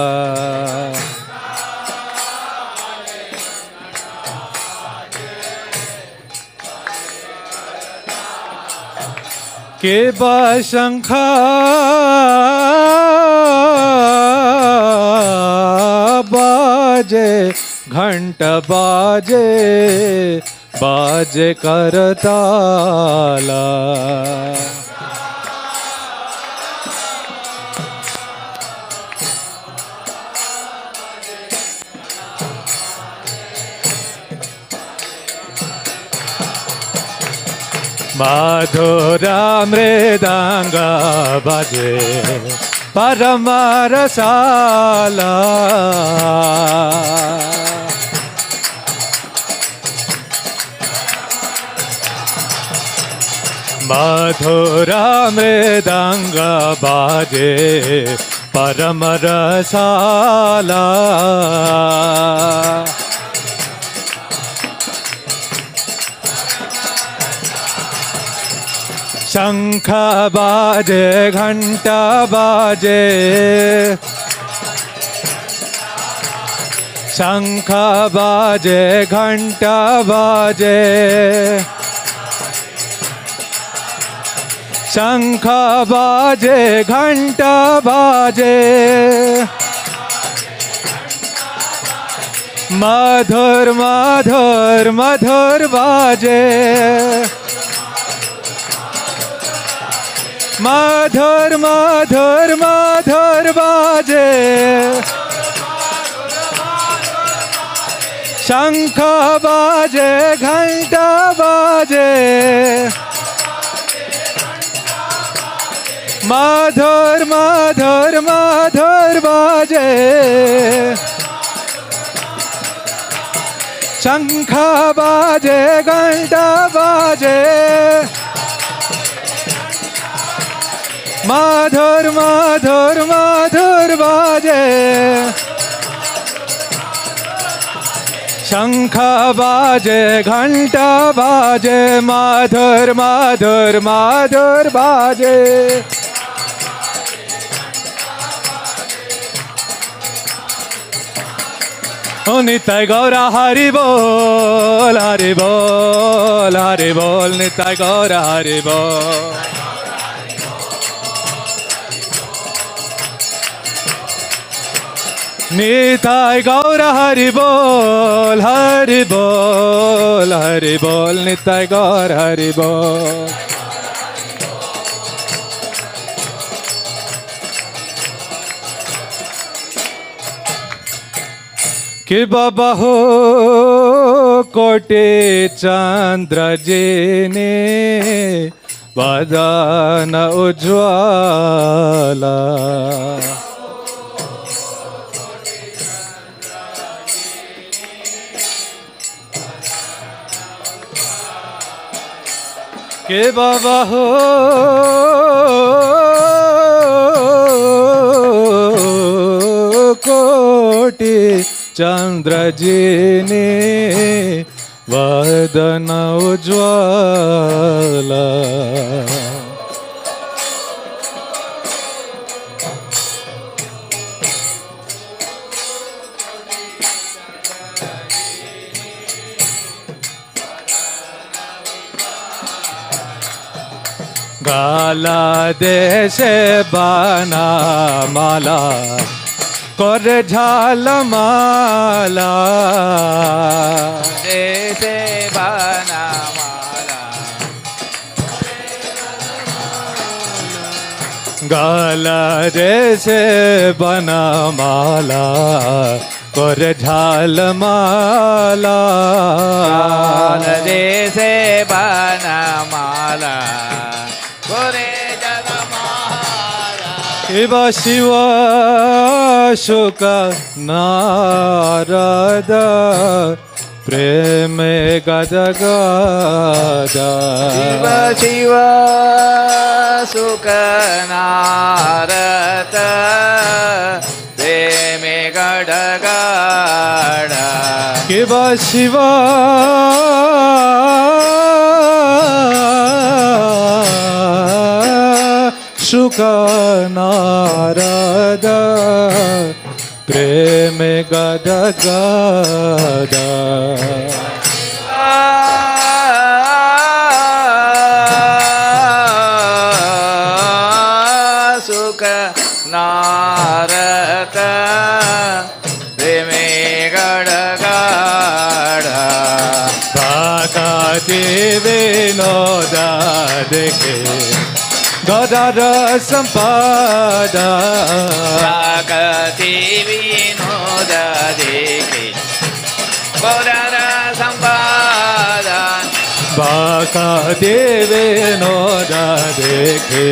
[SPEAKER 7] के शंखा बाजे घंट बाजे बाजे करताला मधुरा मृदंग बजे परम रसाला मधुरा मृदंग बाजे परम रसाला शंख बाजे घंटा बाजे शंख बाजे घंटा बाजे शंख बाजे घंटा बाजे मधुर मधुर मधुर बाजे मधुर मधुर मधुर बाजे शंख बाजे घंटा बाजे मधुर मधुर मधुर बाजे शंख बाजे घंटा बाजे मधुर मधुर मधुर बाजे शंख बाजे घंटा बाजे मधुर मधुर मधुर बाजे ओ निताय गौरा हरि बोल हरि बोल हरि बोल निताय गौरा हरि बोल निताय गौर हरि बोल हरि बोल हरि बोल निताय गौर हरि बोल कि बाबा हो कोटि चंद्र जी ने वदन उज्ज्वला के बाबा हो कोटि चंद्र जी ने वदन उज्ज्वला गाला देशे बाना माला कर झालमाला
[SPEAKER 8] देशे बाना माला
[SPEAKER 7] गाला देशे बना माला कर झालमाला
[SPEAKER 8] देशे बाना माला करे
[SPEAKER 7] शिव शिव शुक नारद प्रेम गद गद
[SPEAKER 8] शिव शिव सुख नारद प्रेमे गड गड
[SPEAKER 7] शिव शिव शुक नारद प्रेम गद गद
[SPEAKER 8] सुख नारद प्रेमे गड़ गड़
[SPEAKER 7] भगति विनोद देखे गदार संपदा
[SPEAKER 8] भगति विनोद देखे गदार संपदा
[SPEAKER 7] भगति विनोद देखे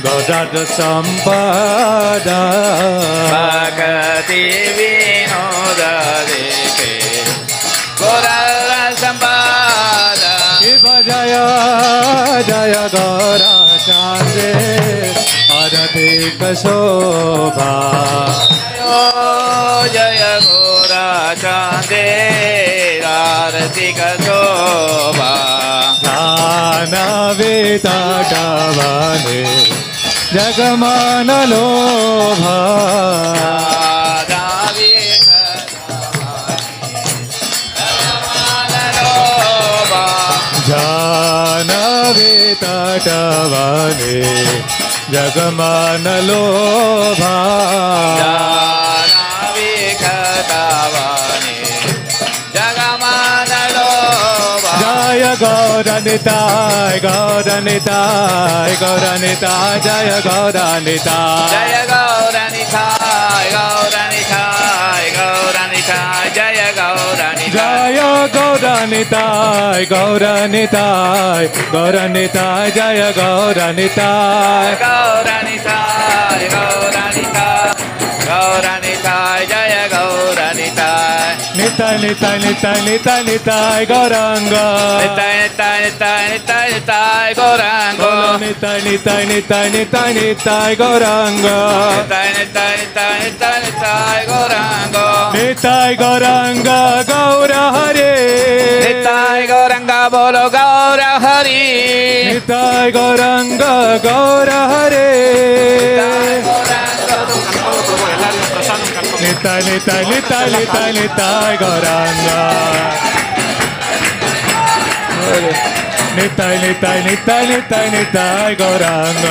[SPEAKER 7] गदार संपदा
[SPEAKER 8] भगति विनोद देखे गदार संपदा
[SPEAKER 7] जय जय गौरा चांदे अधिक शोभा
[SPEAKER 8] जय गोरा चांदे आरतिक शोभा
[SPEAKER 7] ध्यान वितटवने जगमान लोभा जानवे तटवने जगमान लोभा
[SPEAKER 8] जानवे खतवने जगमान लोभा
[SPEAKER 7] जय गौरनिताय गौरनिताय गौरनिताय जय गौरनिताय
[SPEAKER 8] जय गौरनिताय गौरनिताय गौरनिताय जय गौरनिताय
[SPEAKER 7] जय गौरनिताय गौरनिताय गौरनिताय जय गौरनिताय
[SPEAKER 8] गौरनिताय गौरनिताय गौरनिताय जय गौरनिताय
[SPEAKER 7] निताय निताय निताय निताय निताय गौरांग
[SPEAKER 8] निताय निताय निताय निताय निताय गौरांग
[SPEAKER 7] निताय निताय निताय निताय निताय गौरांग
[SPEAKER 8] निताय निताय निताय निताय निताय गौरांग
[SPEAKER 7] निताय गौरांग गौर हरे
[SPEAKER 8] निताय गौरांग बोलो गौर हरि
[SPEAKER 7] निताय गौरांग गौर हरे निताय निताय निताय निताय निताय गौरांग निताय निताय निताय निताय निताय गौरांग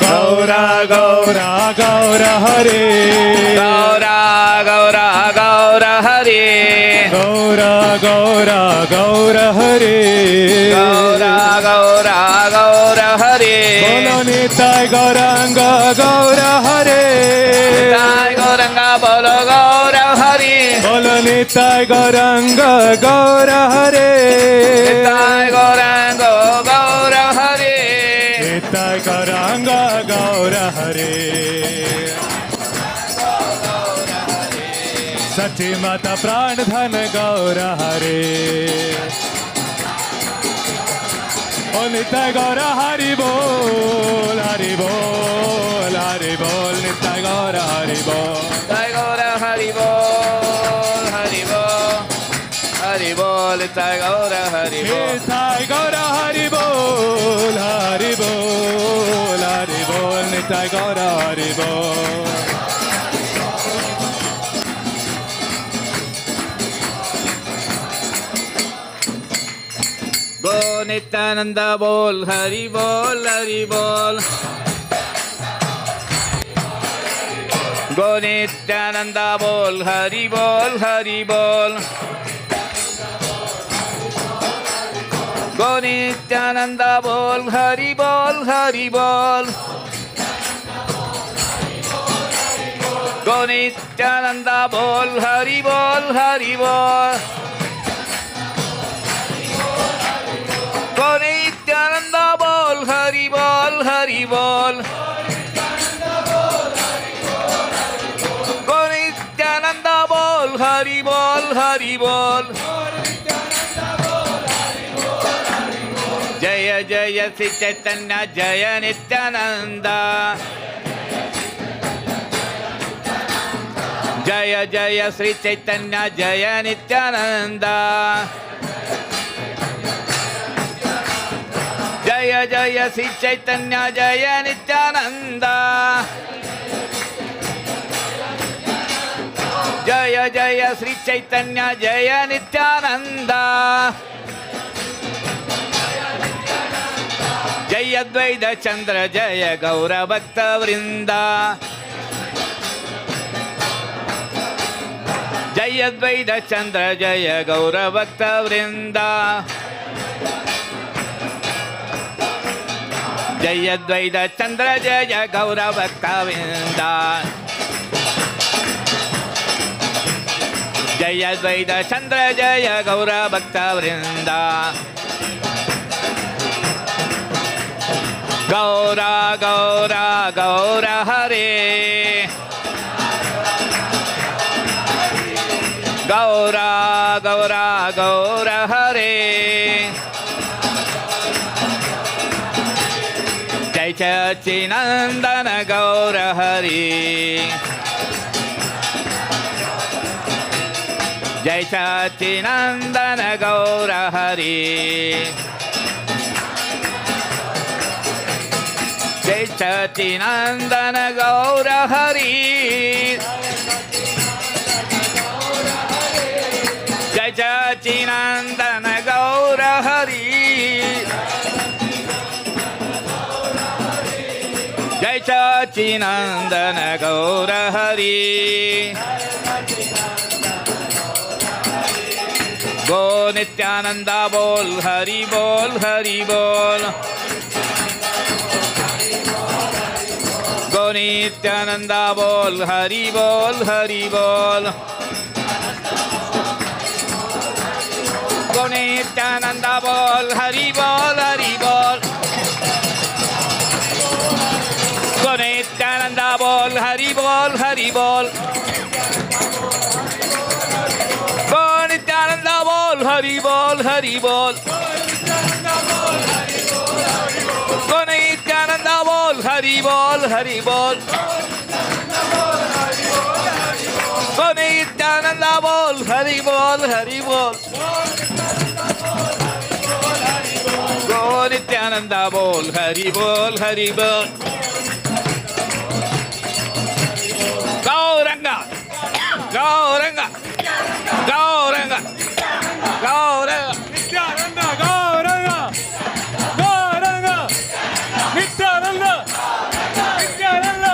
[SPEAKER 7] गौरा गौरा गौर हरे
[SPEAKER 8] गौरा गौरा गौर हरि
[SPEAKER 7] गौरा गौरा गौर हरे
[SPEAKER 8] गौरा गौरा गौर हरि
[SPEAKER 7] बोलो निताय गौरांग गौर हरे
[SPEAKER 8] निताय गौरांग बोलो गौर हरि
[SPEAKER 7] बोलो निताय गौरांग गौर हरे
[SPEAKER 8] निताय गौरांग गौर हरि
[SPEAKER 7] निताय गौरांग गौर हरे सची माता प्राण धन गौर हरे ओ निताय गौर हरि बोल हरि बोल हरि बोल निताय गौर हरि बोल
[SPEAKER 8] निताय गौर हरि बोल हरि बोल हरि बोल निताय गौर हरि बोल
[SPEAKER 7] निताय गौर हरि बोल हरि बोल हरि बोल निताय गौर हरि बोल
[SPEAKER 8] गो नित्यानंद बोल हरि बोल हरि बोल गो नित्यानंद बोल हरि बोल हरि बोल गो नित्यानंद बोल हरि बोल हरि बोल गो नित्यानंद बोल हरि बोल हरि बोल गो नित्यानंद बोल हरि बोल हरि बोल गो नित्यानंद बोल हरि बोल हरि बोल जय जय श्री चैतन्य जय नित्यानंद जय जय श्री चैतन्य जय नित्यानंद जय श्री चैतन्य जय नित्यानंद जय जय श्री चैतन्य जय नित्यानंद जय अद्वैत चंद्र जय गौर भक्त वृंद जय अद्वैत चंद्र जय गौर भक्त वृंद जय अद्वैत चंद्र जय गौर भक्त वृंद जय अद्वैत चंद्र जय गौर भक्त वृंद गौरा गौरा गौर हरे गौरा गौरा गौर हरे जय सच्चिदानंद गौर हरे जय सच्चिदानंद गौर हरे जय सच्चिदानंद गौर हरे जय सच्चिदानंद गौर हरे जय सच्चिदानंद गौर हरे गो नित्यानंद बोल हरि बोल हरि बोल गो नित्यानंद बोल हरि बोल हरि बोल गो नित्यानंद बोल हरि बोल हरि बोल गो नित्यानंद बोल हरि बोल हरि बोल गो नित्यानंद बोल हरि बोल हरि बोल गो नित्यानंद बोल हरि बोल हरि बोल गो नित्यानंद बोल हरि बोल हरि बोल गो नित्यानंद बोल हरि बोल हरि बोल गौरंगा गौरंगा गौरंगा गौरंगा
[SPEAKER 7] नित्यानंद गौरंग गौरंग नित्यानंद नित्यानंद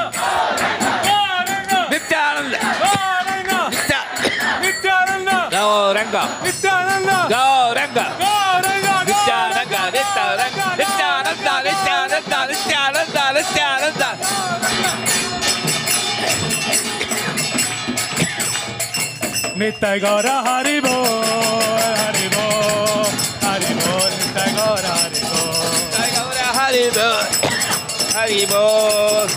[SPEAKER 7] गौरंग
[SPEAKER 8] नित्यानंद
[SPEAKER 7] गौरंग नित्यानंद
[SPEAKER 8] गौरंगा
[SPEAKER 7] नित्यानंद
[SPEAKER 8] गौरंग
[SPEAKER 7] गौरंग
[SPEAKER 8] नित्यानंद नित्यानंद नित्यानंद नित्यानंद नित्यानंद नित्यानंद
[SPEAKER 7] नित्य गौर हरि बोल हरि बोल हरि बोल नित्य गौर हरि बोल
[SPEAKER 8] हरि बोल हरि बोल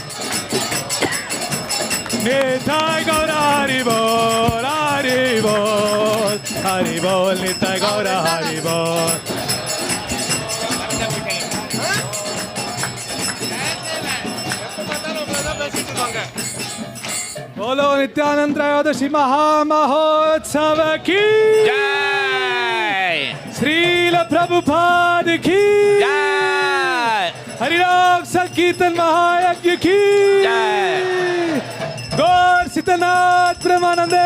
[SPEAKER 7] नित्य गौर हरि बोल हरि बोल हरि बोल नित्य गौर हरि बोल बोलो नित्यानंद त्रयोदशी महामहोत्सव की
[SPEAKER 8] जय
[SPEAKER 7] श्रील प्रभुपाद की
[SPEAKER 8] जय
[SPEAKER 7] हरिनाम संकीर्तन महायज्ञ की
[SPEAKER 8] जय
[SPEAKER 7] गौर सिद्धनाथ ब्रह्मानंदे